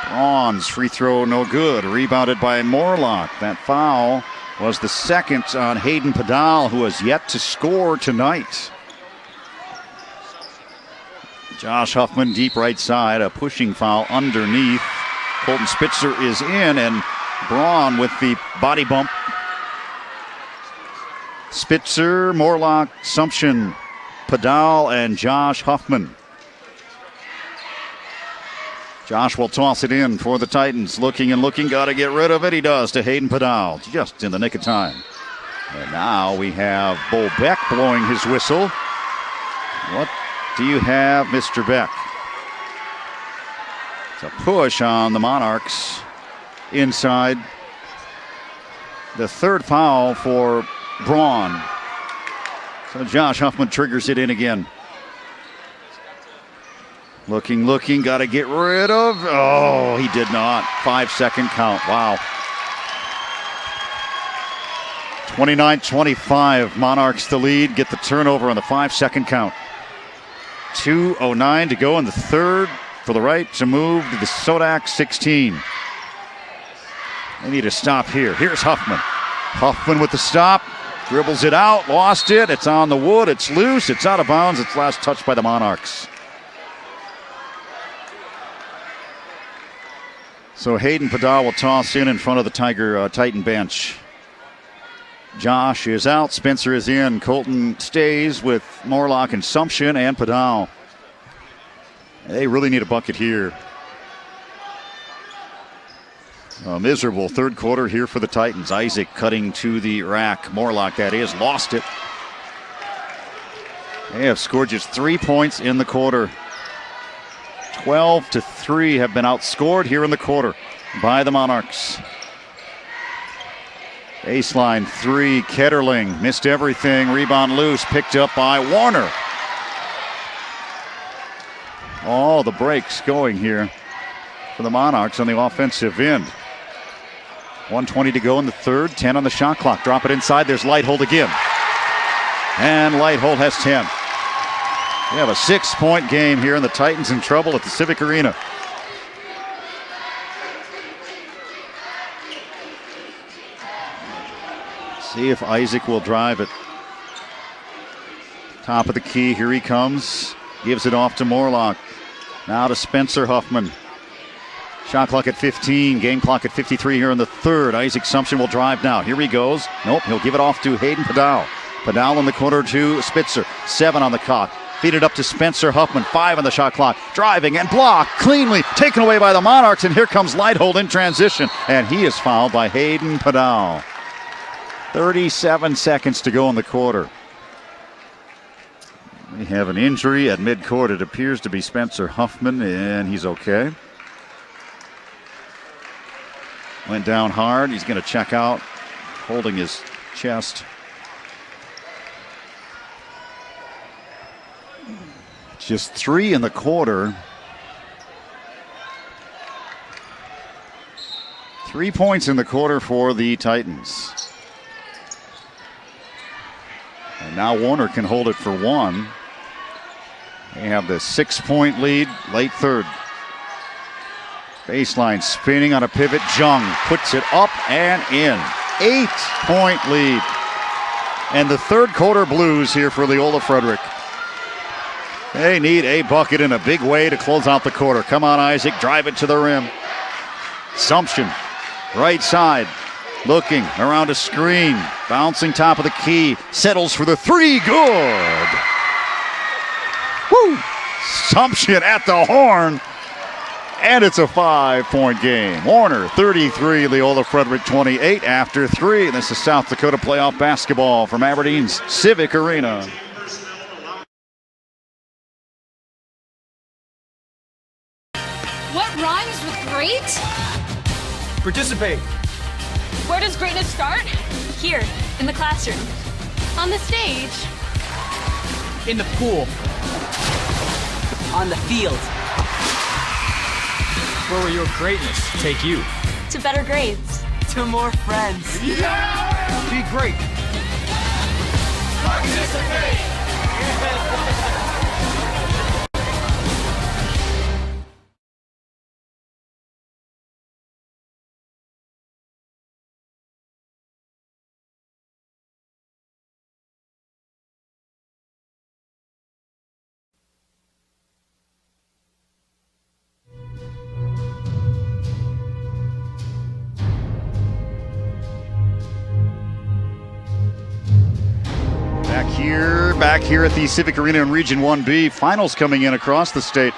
Braun's free throw no good. Rebounded by Morlock. That foul was the second on Hayden Padal, who has yet to score tonight. Josh Huffman deep right side. A pushing foul underneath. Colton Spitzer is in, and Braun with the body bump. Spitzer, Morlock, Sumption, Padal, and Josh Huffman. Josh will toss it in for the Titans. Looking and looking. Got to get rid of it. He does to Hayden Padal. Just in the nick of time. And now we have Bo Beck blowing his whistle. What do you have, Mr. Beck? It's a push on the Monarchs inside. The third foul for Braun. So Josh Huffman triggers it in again. Looking, got to get rid of. Oh, he did not. 5-second count. Wow. 29-25. Monarchs the lead. Get the turnover on the 5-second count. 2:09 to go in the third for the right to move to the Sodak 16. They need a stop here. Here's Huffman. Huffman with the stop. Dribbles it out. Lost it. It's on the wood. It's loose. It's out of bounds. It's last touched by the Monarchs. So Hayden Padal will toss in front of the Titan bench. Josh is out. Spencer is in. Colton stays with Morlock and Sumption and Padal. They really need a bucket here. A miserable third quarter here for the Titans. Isaac cutting to the rack. Morlock, that is, lost it. They have scored just 3 points in the quarter. 12-3 have been outscored here in the quarter by the Monarchs. Baseline three, Ketterling missed everything. Rebound loose, picked up by Warner. All the breaks going here for the Monarchs on the offensive end. 1:20 to go in the third, 10 on the shot clock. Drop it inside, there's Lighthold again. And Lighthold has 10. We have a 6-point game here, and the Titans in trouble at the Civic Arena. See if Isaac will drive it. Top of the key, here he comes. Gives it off to Morlock. Now to Spencer Huffman. Shot clock at 15, game clock at 53 here in the third. Isaac Sumption will drive now. Here he goes. Nope, he'll give it off to Hayden Padal. Padal in the corner to Spitzer. 7 on the clock. Feed it up to Spencer Huffman. 5 on the shot clock. Driving and blocked. Cleanly taken away by the Monarchs. And here comes Lighthold in transition. And he is fouled by Hayden Padal. 37 seconds to go in the quarter. We have an injury at midcourt. It appears to be Spencer Huffman, and he's okay. Went down hard. He's going to check out, holding his chest. Just 3 in the quarter. 3 points in the quarter for the Titans. And now Warner can hold it for 1. They have the 6-point lead, late third. Baseline spinning on a pivot. Jung puts it up and in. 8-point lead. And the third quarter blues here for Leola Frederick. They need a bucket in a big way to close out the quarter. Come on, Isaac, drive it to the rim. Sumption, right side, looking around a screen, bouncing top of the key, settles for the 3, good. Woo! Sumption at the horn, and it's a 5-point game. Warner 33, Leola Frederick 28 after 3. This is South Dakota playoff basketball from Aberdeen's Civic Arena. What rhymes with great? Participate. Where does greatness start? Here, in the classroom. On the stage. In the pool. On the field. Where will your greatness take you? To better grades. To more friends. Be great. Back here at the Civic Arena in Region 1B. Finals coming in across the state.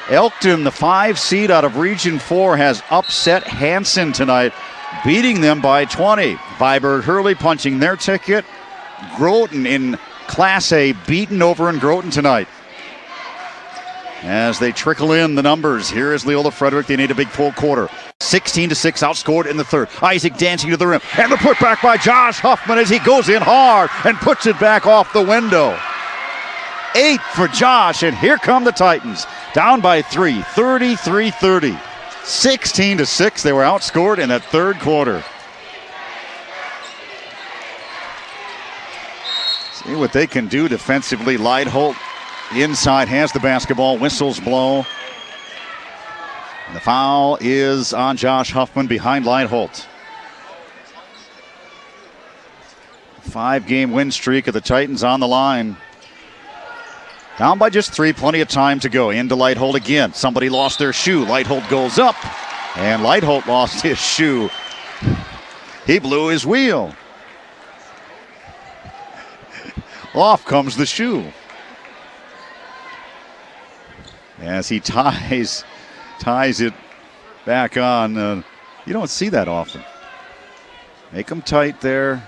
Elkton, the 5 seed out of Region 4, has upset Hanson tonight, beating them by 20. Viborg Hurley punching their ticket. Groton in Class A beaten over in Groton tonight. As they trickle in the numbers, here is Leola Frederick. They need a big full quarter. 16-6 outscored in the third. Isaac dancing to the rim. And the putback by Josh Huffman as he goes in hard and puts it back off the window. 8 for Josh, and here come the Titans. Down by 3, 33-30. 16-6, they were outscored in that third quarter. See what they can do defensively. Lighthold inside has the basketball. Whistles blow. And the foul is on Josh Huffman behind Lighthold. 5-game win streak of the Titans on the line. Down by just 3, plenty of time to go. Into Lighthold again. Somebody lost their shoe. Lighthold goes up And Lightholt lost his shoe. He blew his wheel. Off comes the shoe. As he ties it back on. You don't see that often. Make them tight there,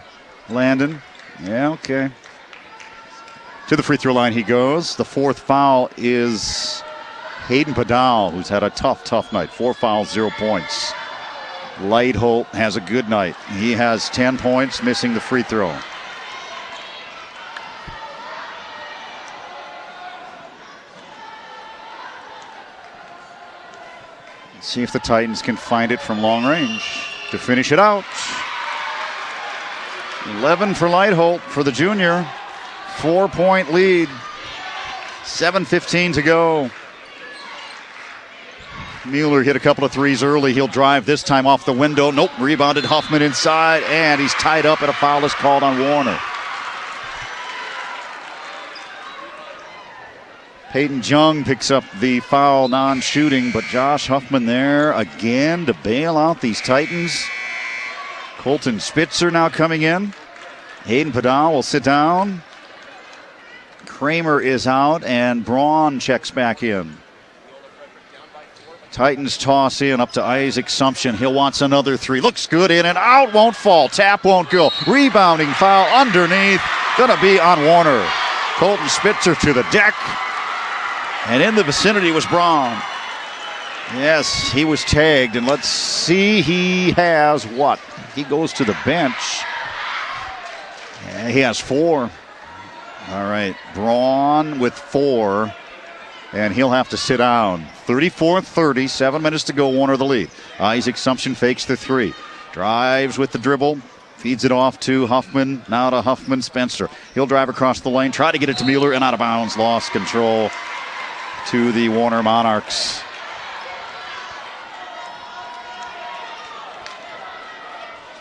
Landon. Yeah, okay. To the free throw line he goes. The fourth foul is Hayden Padal, who's had a tough night. 4 fouls, 0 points. Lightholt has a good night. He has 10 points, missing the free throw. Let's see if the Titans can find it from long range to finish it out. 11 for Lightholt for the junior. 4-point lead. 7:15 to go. Mueller hit a couple of threes early. He'll drive this time off the window. Nope, rebounded Huffman inside, and he's tied up, and a foul is called on Warner. Peyton Jung picks up the foul, non-shooting, but Josh Huffman there again to bail out these Titans. Colton Spitzer now coming in. Hayden Padal will sit down. Kramer is out, and Braun checks back in. Titans toss in up to Isaac Sumption. He'll wants another three. Looks good, in and out, won't fall. Tap won't go. Rebounding foul underneath. Gonna be on Warner. Colton Spitzer to the deck. And in the vicinity was Braun. Yes, he was tagged, and let's see, he has what? He goes to the bench. And he has 4. All right, Braun with 4, and he'll have to sit down. 34-30, 7 minutes to go, Warner the lead. Isaac Sumption fakes the 3. Drives with the dribble. Feeds it off to Huffman. Now to Huffman Spencer. He'll drive across the lane. Try to get it to Mueller and out of bounds. Lost control to the Warner Monarchs.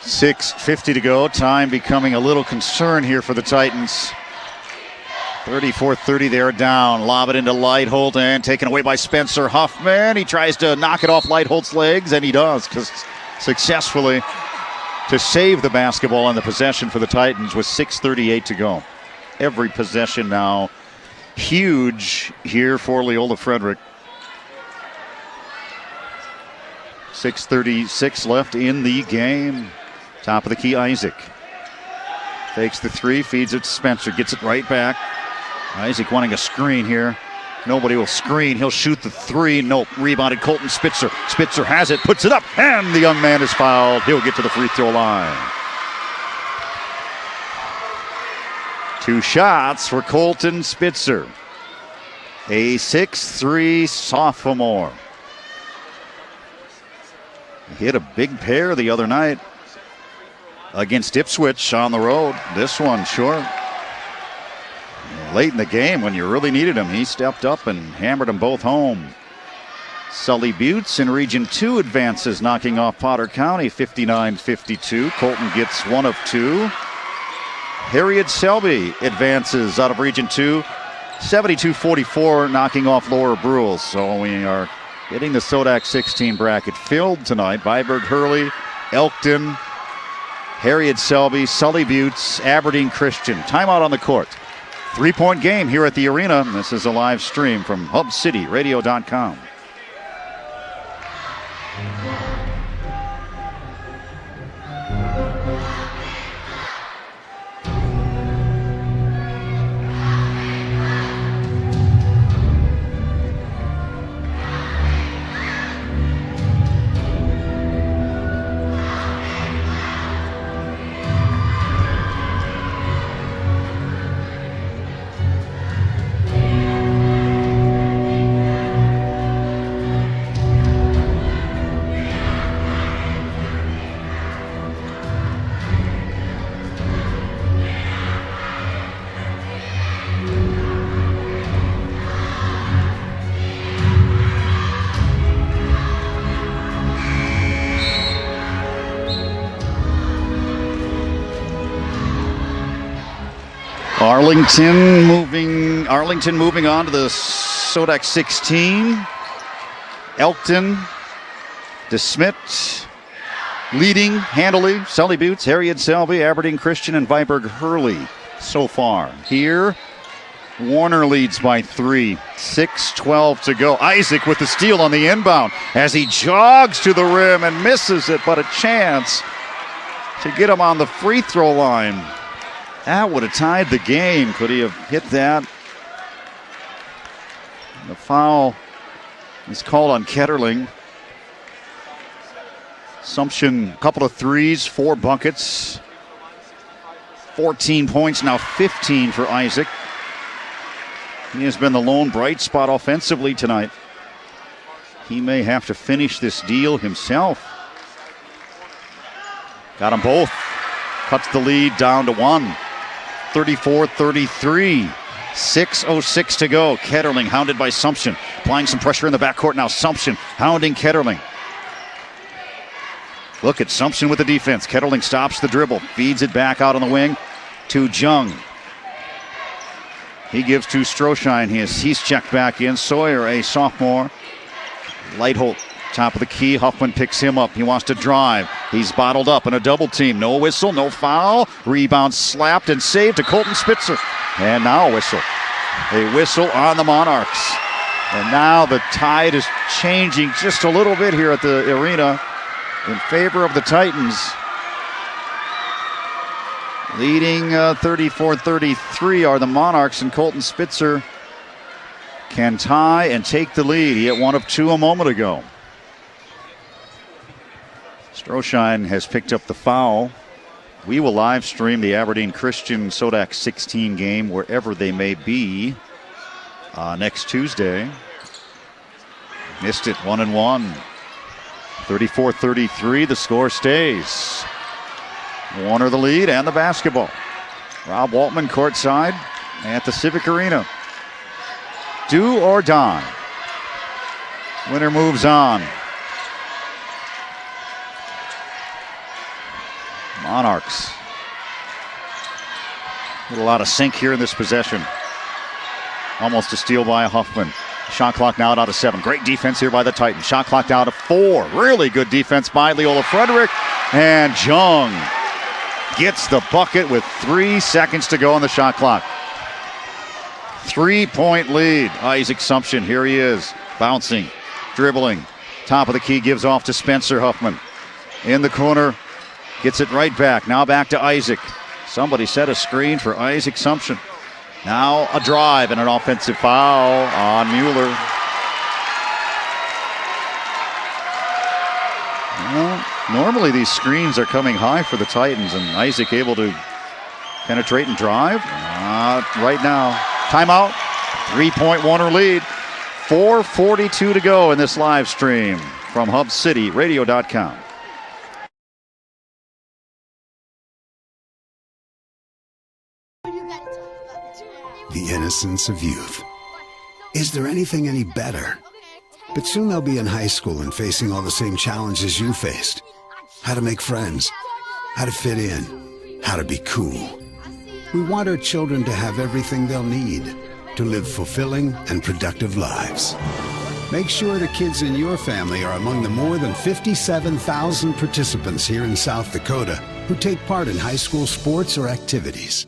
.650 to go. Time becoming a little concern here for the Titans. 34-30, they're down. Lob it into Lightholt and taken away by Spencer Huffman. He tries to knock it off Lightholt's legs, and he does, because successfully to save the basketball and the possession for the Titans with 6:38 to go. Every possession now huge here for Leola Frederick. 6:36 left in the game. Top of the key, Isaac. Takes the 3, feeds it to Spencer, gets it right back. Isaac wanting a screen here. Nobody will screen. He'll shoot the 3. Nope. Rebounded Colton Spitzer. Spitzer has it, puts it up, and the young man is fouled. He'll get to the free throw line. 2 shots for Colton Spitzer. A 6'3" sophomore. He hit a big pair the other night against Ipswich on the road. This one short. Late in the game when you really needed him, he stepped up and hammered them both home. Sully Buttes in Region 2 advances, knocking off Potter County 59-52. Colton gets 1 of 2. Harriet Selby advances out of Region 2, 72-44, knocking off Lower Brule. So we are getting the Sodak 16 bracket filled tonight. Viborg Hurley, Elkton, Harriet Selby, Sully Buttes, Aberdeen Christian. Timeout on the court. 3-point game here at the arena. This is a live stream from HubCityRadio.com. Arlington moving on to the Sodak 16. Elkton DeSmit leading handily. Sully Boots, Harriet Selby, Aberdeen Christian, and Viborg Hurley so far. Here, Warner leads by 3. 6:12 to go. Isaac with the steal on the inbound as he jogs to the rim and misses it, but a chance to get him on the free throw line. That would have tied the game. Could he have hit that? The foul is called on Ketterling. Assumption, a couple of threes, 4 buckets. 14 points, now 15 for Isaac. He has been the lone bright spot offensively tonight. He may have to finish this deal himself. Got them both. Cuts the lead down to 1. 34-33. 6:06 to go. Ketterling hounded by Sumption. Applying some pressure in the backcourt now. Sumption hounding Ketterling. Look at Sumption with the defense. Ketterling stops the dribble. Feeds it back out on the wing to Jung. He gives to Stroshine. He's checked back in. Sawyer, a sophomore. Lightholt, top of the key. Huffman picks him up. He wants to drive. He's bottled up in a double team. No whistle, no foul. Rebound slapped and saved to Colton Spitzer. And now a whistle. A whistle on the Monarchs. And now the tide is changing just a little bit here at the arena in favor of the Titans. Leading 34-33 are the Monarchs, and Colton Spitzer can tie and take the lead. He hit 1 of 2 a moment ago. Stroshine has picked up the foul. We will live stream the Aberdeen Christian Sodak 16 game wherever they may be next Tuesday. Missed it, 1-1. 34-33, the score stays. Warner the lead and the basketball. Rob Waltman courtside at the Civic Arena. Do or die. Winner moves on. Monarchs. With a lot of sink here in this possession. Almost a steal by Huffman. Shot clock now down to 7. Great defense here by the Titans. Shot clock down to 4. Really good defense by Leola Frederick. And Jung gets the bucket with 3 seconds to go on the shot clock. 3-point lead. Isaac Sumption, here he is. Bouncing, dribbling. Top of the key, gives off to Spencer Huffman. In the corner, gets it right back. Now back to Isaac. Somebody set a screen for Isaac Sumption. Now a drive and an offensive foul on Mueller. Well, normally these screens are coming high for the Titans, and Isaac able to penetrate and drive. Right now. Timeout. 3-point Warner lead. 4:42 to go in this live stream from HubCityRadio.com. The innocence of youth. Is there anything any better? But soon they'll be in high school and facing all the same challenges you faced. How to make friends, how to fit in, how to be cool. We want our children to have everything they'll need to live fulfilling and productive lives. Make sure the kids in your family are among the more than 57,000 participants here in South Dakota who take part in high school sports or activities.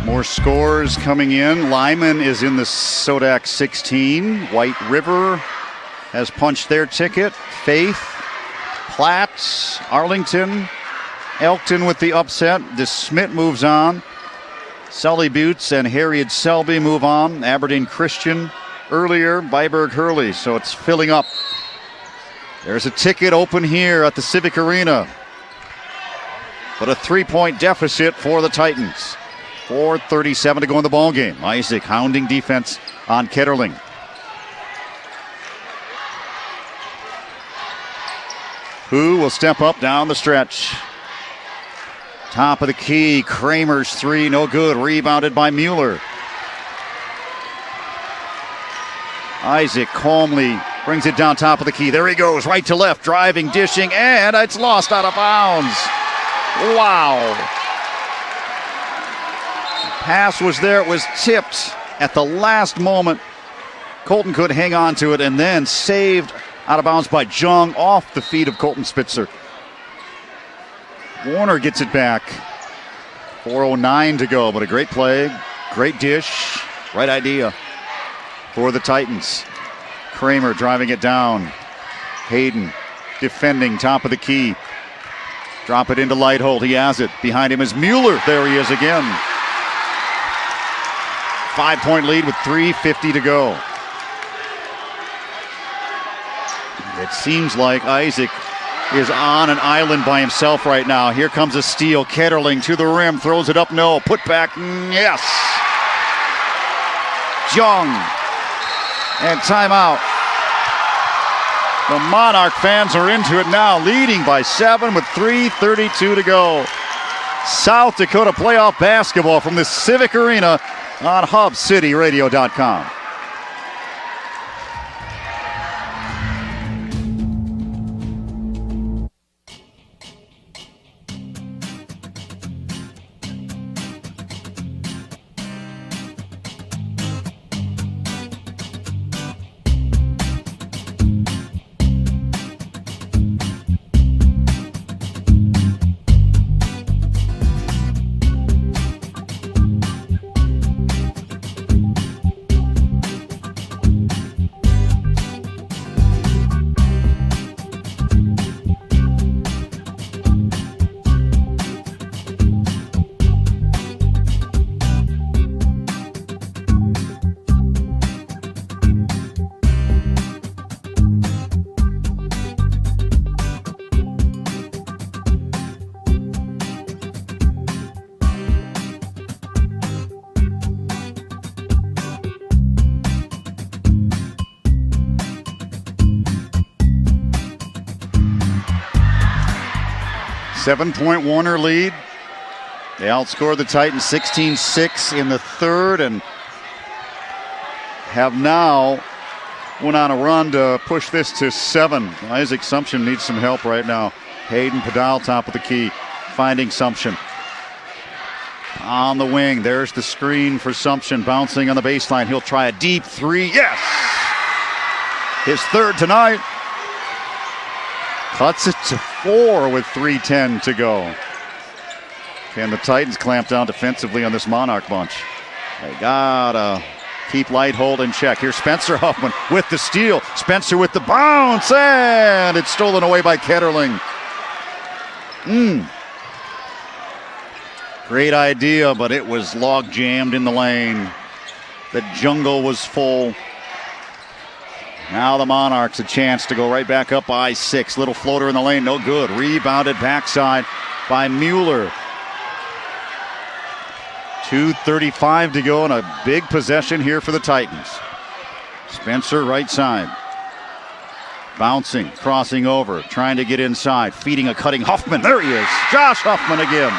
More scores coming in. Lyman is in the Sodak 16. White River has punched their ticket. Faith, Platt, Arlington, Elkton with the upset. DeSmit moves on. Sully Boots and Harriet Selby move on. Aberdeen Christian earlier. Viborg Hurley. So it's filling up. There's a ticket open here at the Civic Arena. But a 3-point deficit for the Titans. 4:37 to go in the ball game. Isaac hounding defense on Ketterling. Who will step up down the stretch? Top of the key. Kramer's 3, no good. Rebounded by Mueller. Isaac calmly Brings it down top of the key. There he goes, right to left, driving, dishing, and it's lost out of bounds. Wow. Pass was there. It was tipped at the last moment. Colton could hang on to it and then saved out of bounds by Jung off the feet of Colton Spitzer. Warner gets it back. 4:09 to go, but a great play, great dish, right idea for the Titans. Kramer driving it down. Hayden defending top of the key. Drop it into Lighthold. He has it. Behind him is Mueller. There he is again. 5-point lead with 3:50 to go. It seems like Isaac is on an island by himself right now. Here comes a steal. Ketterling to the rim. Throws it up. No. Put back. Yes. Jung. And timeout. The Monarch fans are into it now, leading by 7 with 3:32 to go. South Dakota playoff basketball from the Civic Arena on HubCityRadio.com. Seven-point Warner lead. They outscored the Titans 16-6 in the third and have now went on a run to push this to 7. Isaac Sumption needs some help right now. Hayden Padal top of the key, finding Sumption. On the wing, there's the screen for Sumption, bouncing on the baseline. He'll try a deep three. Yes! His third tonight. Cuts it to 4 with 3:10 to go. Can the Titans clamp down defensively on this Monarch bunch? They gotta keep Lighthold in check. Here's Spencer Huffman with the steal. Spencer with the bounce, and it's stolen away by Ketterling. Great idea, but it was log jammed in the lane. The jungle was full. Now the Monarchs a chance to go right back up by 6. Little floater in the lane, no good. Rebounded backside by Mueller. 2:35 to go and a big possession here for the Titans. Spencer right side. Bouncing, crossing over, trying to get inside, feeding a cutting Huffman. There he is, Josh Huffman again.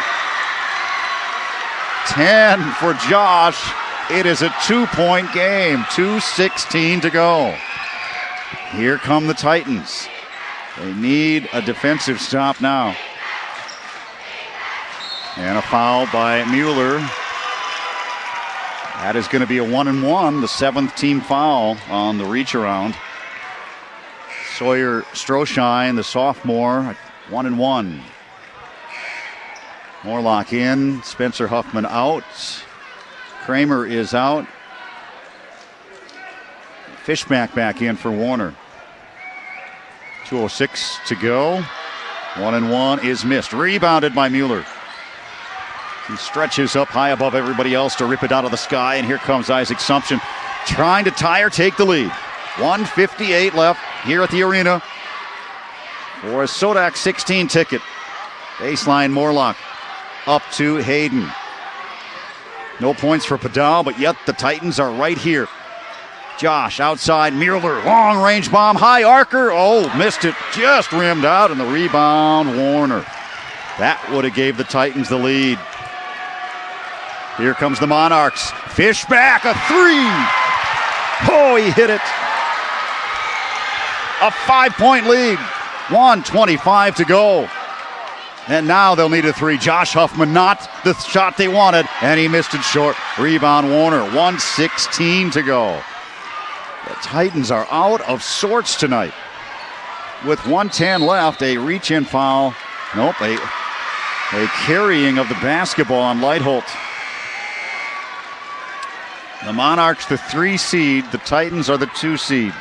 10 for Josh. It is a 2-point game, 2:16 to go. Here come the Titans. They need a defensive stop now. And a foul by Mueller. That is going to be a 1-and-1, the 7th team foul on the reach around. Sawyer Stroshine, the sophomore, 1-and-1. Morlock in, Spencer Huffman out. Kramer is out. Fishback back in for Warner. 2:06 to go. 1-and-1 is missed. Rebounded by Mueller. He stretches up high above everybody else to rip it out of the sky, and here comes Isaac Sumption trying to tie or take the lead. 1:58 left here at the arena for a Sodak 16 ticket. Baseline Morlock up to Hayden. No points for Padal, but yet the Titans are right here. Josh outside, Mueller, long range bomb, high arcer. Oh, missed it, just rimmed out, and the rebound, Warner. That would have gave the Titans the lead. Here comes the Monarchs. Fishback, a 3. Oh, he hit it. A 5-point lead. 1:25 to go. And now they'll need a three. Josh Huffman, not the shot they wanted, and he missed it short. Rebound Warner, 1:16 to go. The Titans are out of sorts tonight. With 1:10 left, a reach-in foul. Nope, a carrying of the basketball on Leitholt. The Monarchs, the 3 seed. The Titans are the 2 seed.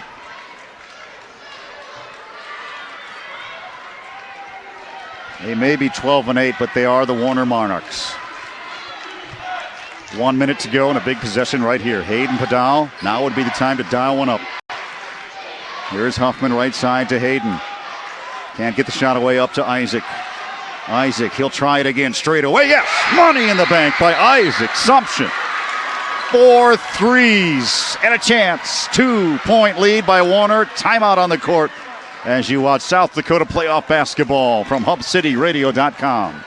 They may be 12-8, but they are the Warner Monarchs. 1 minute to go and a big possession right here. Hayden Padal. Now would be the time to dial one up. Here's Huffman right side to Hayden. Can't get the shot away, up to Isaac. Isaac, he'll try it again straight away. Yes! Money in the bank by Isaac Sumption. 4 threes and a chance. 2-point lead by Warner. Timeout on the court as you watch South Dakota playoff basketball from HubCityRadio.com.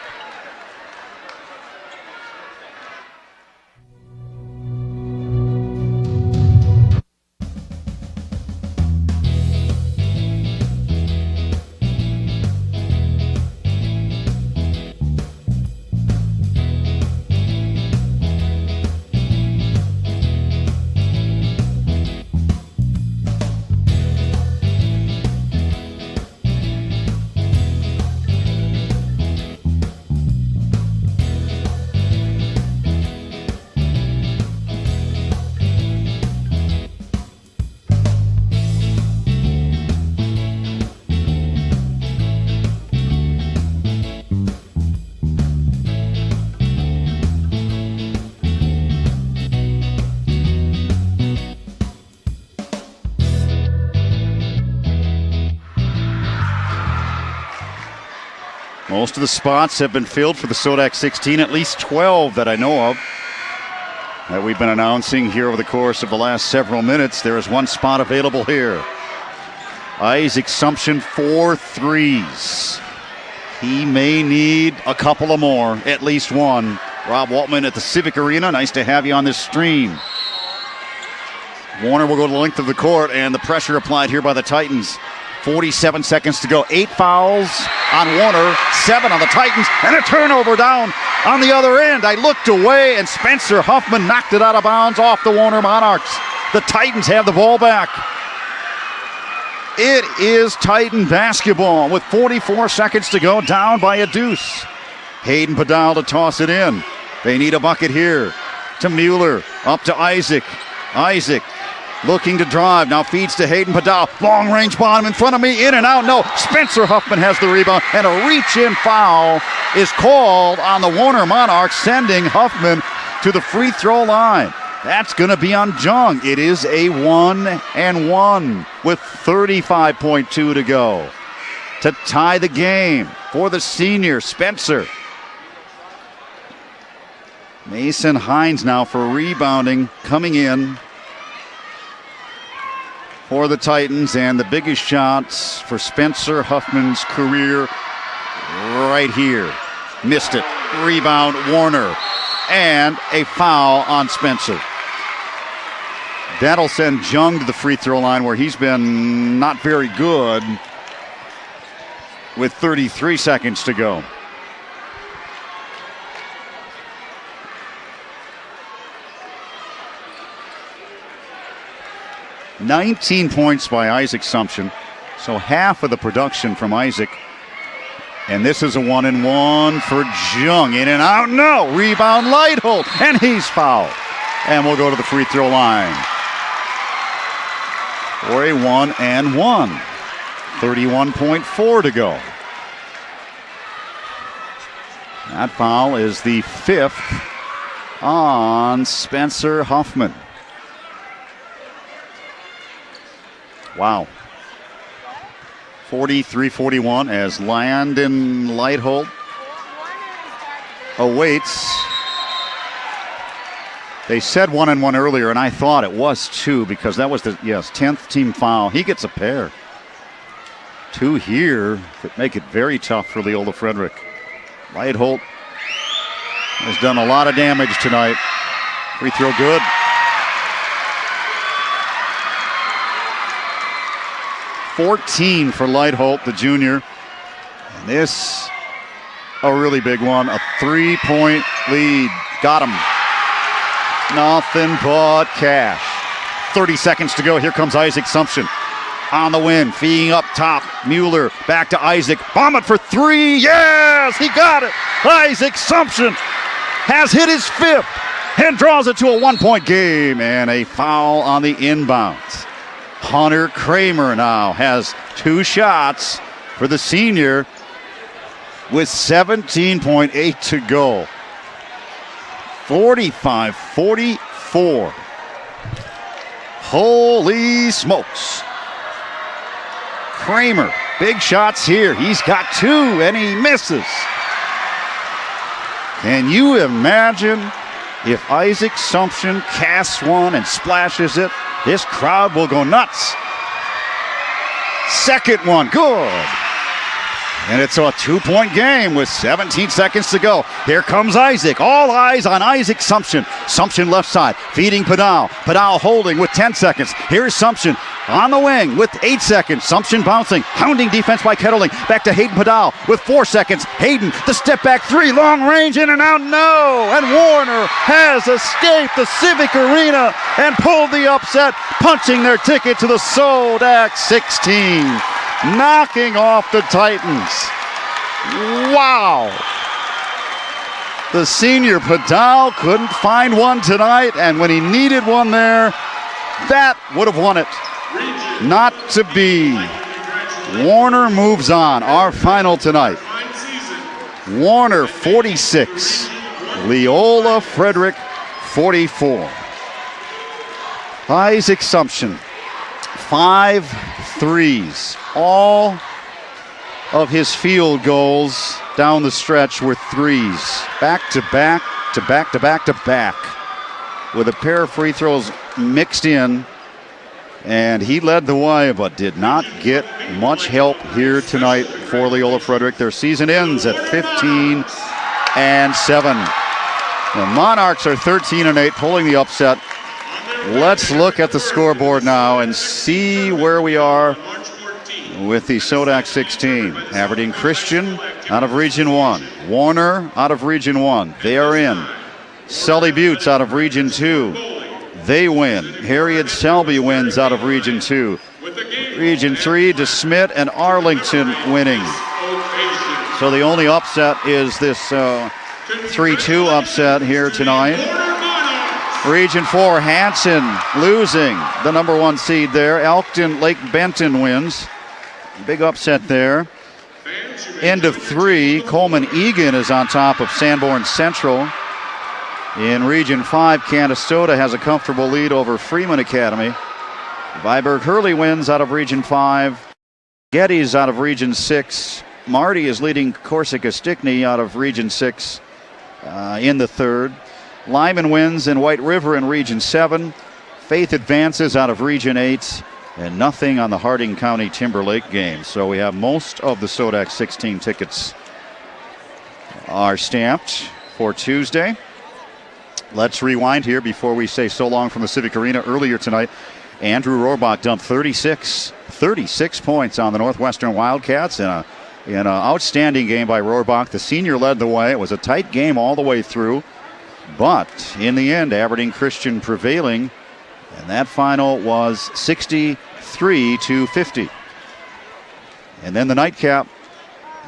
Most of the spots have been filled for the Sodak 16, at least 12 that I know of that we've been announcing here over the course of the last several minutes. There is one spot available here. Isaac Sumption, 4 threes. He may need a couple of more, at least one. Rob Waltman at the Civic Arena. Nice to have you on this stream. Warner will go to the length of the court, and the pressure applied here by the Titans. 47 seconds to go. 8 fouls on Warner, 7 on the Titans, and a turnover down on the other end. I looked away, and Spencer Huffman knocked it out of bounds off the Warner Monarchs. The Titans have the ball back. It is Titan basketball with 44 seconds to go, down by a deuce. Hayden Padal to toss it in. They need a bucket here. To Mueller, up to Isaac. Isaac looking to drive, now feeds to Hayden Padal. Long range bottom in front of me, in and out, no. Spencer Huffman has the rebound, and a reach-in foul is called on the Warner Monarchs, sending Huffman to the free throw line. That's going to be on Jung. It is a 1-and-1 with 35.2 to go to tie the game for the senior Spencer. Mason Hines now for rebounding, coming in for the Titans, and the biggest shots for Spencer Huffman's career right here. Missed it. Rebound Warner, and a foul on Spencer. That'll send Jung to the free throw line, where he's been not very good, with 33 seconds to go. $19 points by Isaac Sumption, so half of the production from Isaac. And this is a 1-and-1 for Jung. In and out, no. Rebound Leitholt, and he's fouled. And we'll go to the free throw line for a 1-and-1. 31.4 to go. That foul is the 5th on Spencer Huffman. Wow. 43-41 as Landon Leitholt awaits. They said 1-and-1 earlier, and I thought it was 2 because that was the 10th team foul. He gets a pair. 2 here that make it very tough for Leola Frederick. Leitholt has done a lot of damage tonight. Free throw good. 14 for Lightholt, the junior. And this, a really big one, a 3-point lead. Got him. Nothing but cash. 30 seconds to go. Here comes Isaac Sumption. On the win, feeding up top. Mueller back to Isaac. Bomb it for 3. Yes, he got it. Isaac Sumption has hit his 5th and draws it to a 1-point game. And a foul on the inbounds. Hunter Kramer now has 2 shots for the senior with 17.8 to go. 45-44. Holy smokes. Kramer, big shots here. He's got 2 and he misses. Can you imagine if Isaac Sumption casts one and splashes it? This crowd will go nuts. Second one, good. And it's a 2-point game with 17 seconds to go. Here comes Isaac. All eyes on Isaac Sumption. Sumption left side, feeding Padal. Padal holding with 10 seconds. Here's Sumption on the wing with 8 seconds. Sumption bouncing, hounding defense by Kettling. Back to Hayden Padal with 4 seconds. Hayden, the step back 3, long range, in and out, no. And Warner has escaped the Civic Arena and pulled the upset, punching their ticket to the Sodak 16. Knocking off the Titans. Wow. The senior Padal couldn't find one tonight, and when he needed one there, that would have won it. Not to be. Warner moves on. Our final tonight. Warner 46. Leola Frederick 44. Isaac Sumption 5 threes. All of his field goals down the stretch were 3s. Back to back to back to back to back. With a pair of free throws mixed in. And he led the way, but did not get much help here tonight for Leola Frederick. Their season ends at 15-7. The Monarchs are 13-8, pulling the upset. Let's look at the scoreboard now and see where we are with the Sodak 16. Aberdeen Christian out of Region 1. Warner out of Region 1. They are in. Sully Buttes out of Region 2. They win. Harriet Selby wins out of Region 2. Region 3, DeSmet and Arlington winning. So the only upset is this 3-2 upset here tonight. Region 4, Hanson losing the number 1 seed there. Elkton Lake Benton wins. Big upset there. End of 3, Coleman Egan is on top of Sanborn Central. In Region 5, Canastota has a comfortable lead over Freeman Academy. Viborg Hurley wins out of Region 5. Geddes out of Region 6. Marty is leading Corsica Stickney out of Region 6 in the 3rd. Lyman wins in White River in Region 7. Faith advances out of Region 8. And nothing on the Harding County Timberlake game. So we have most of the Sodak 16 tickets are stamped for Tuesday. Let's rewind here before we say so long from the Civic Arena. Earlier tonight, Andrew Rohrbach dumped 36 points on the Northwestern Wildcats in an outstanding game by Rohrbach. The senior led the way. It was a tight game all the way through. But in the end, Aberdeen Christian prevailing. And that final was 63-50. And then the nightcap,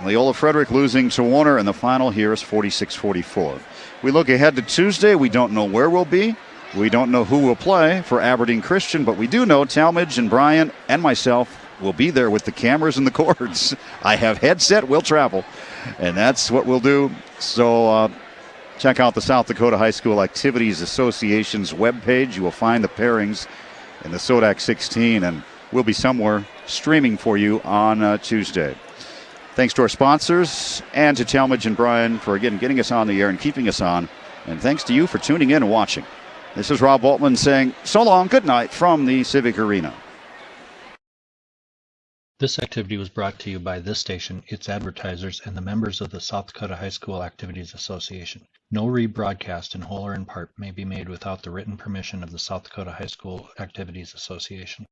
Leola Frederick losing to Warner, and the final here is 46-44. We look ahead to Tuesday. We don't know where we'll be. We don't know who will play for Aberdeen Christian, but we do know Talmadge and Brian and myself will be there with the cameras and the cords. I have headset, we'll travel, and that's what we'll do. So check out the South Dakota High School Activities Association's webpage. You will find the pairings in the Sodak 16, and we'll be somewhere streaming for you on Tuesday. Thanks to our sponsors and to Talmadge and Brian for, again, getting us on the air and keeping us on. And thanks to you for tuning in and watching. This is Rob Waltman saying so long, good night from the Civic Arena. This activity was brought to you by this station, its advertisers, and the members of the South Dakota High School Activities Association. No rebroadcast in whole or in part may be made without the written permission of the South Dakota High School Activities Association.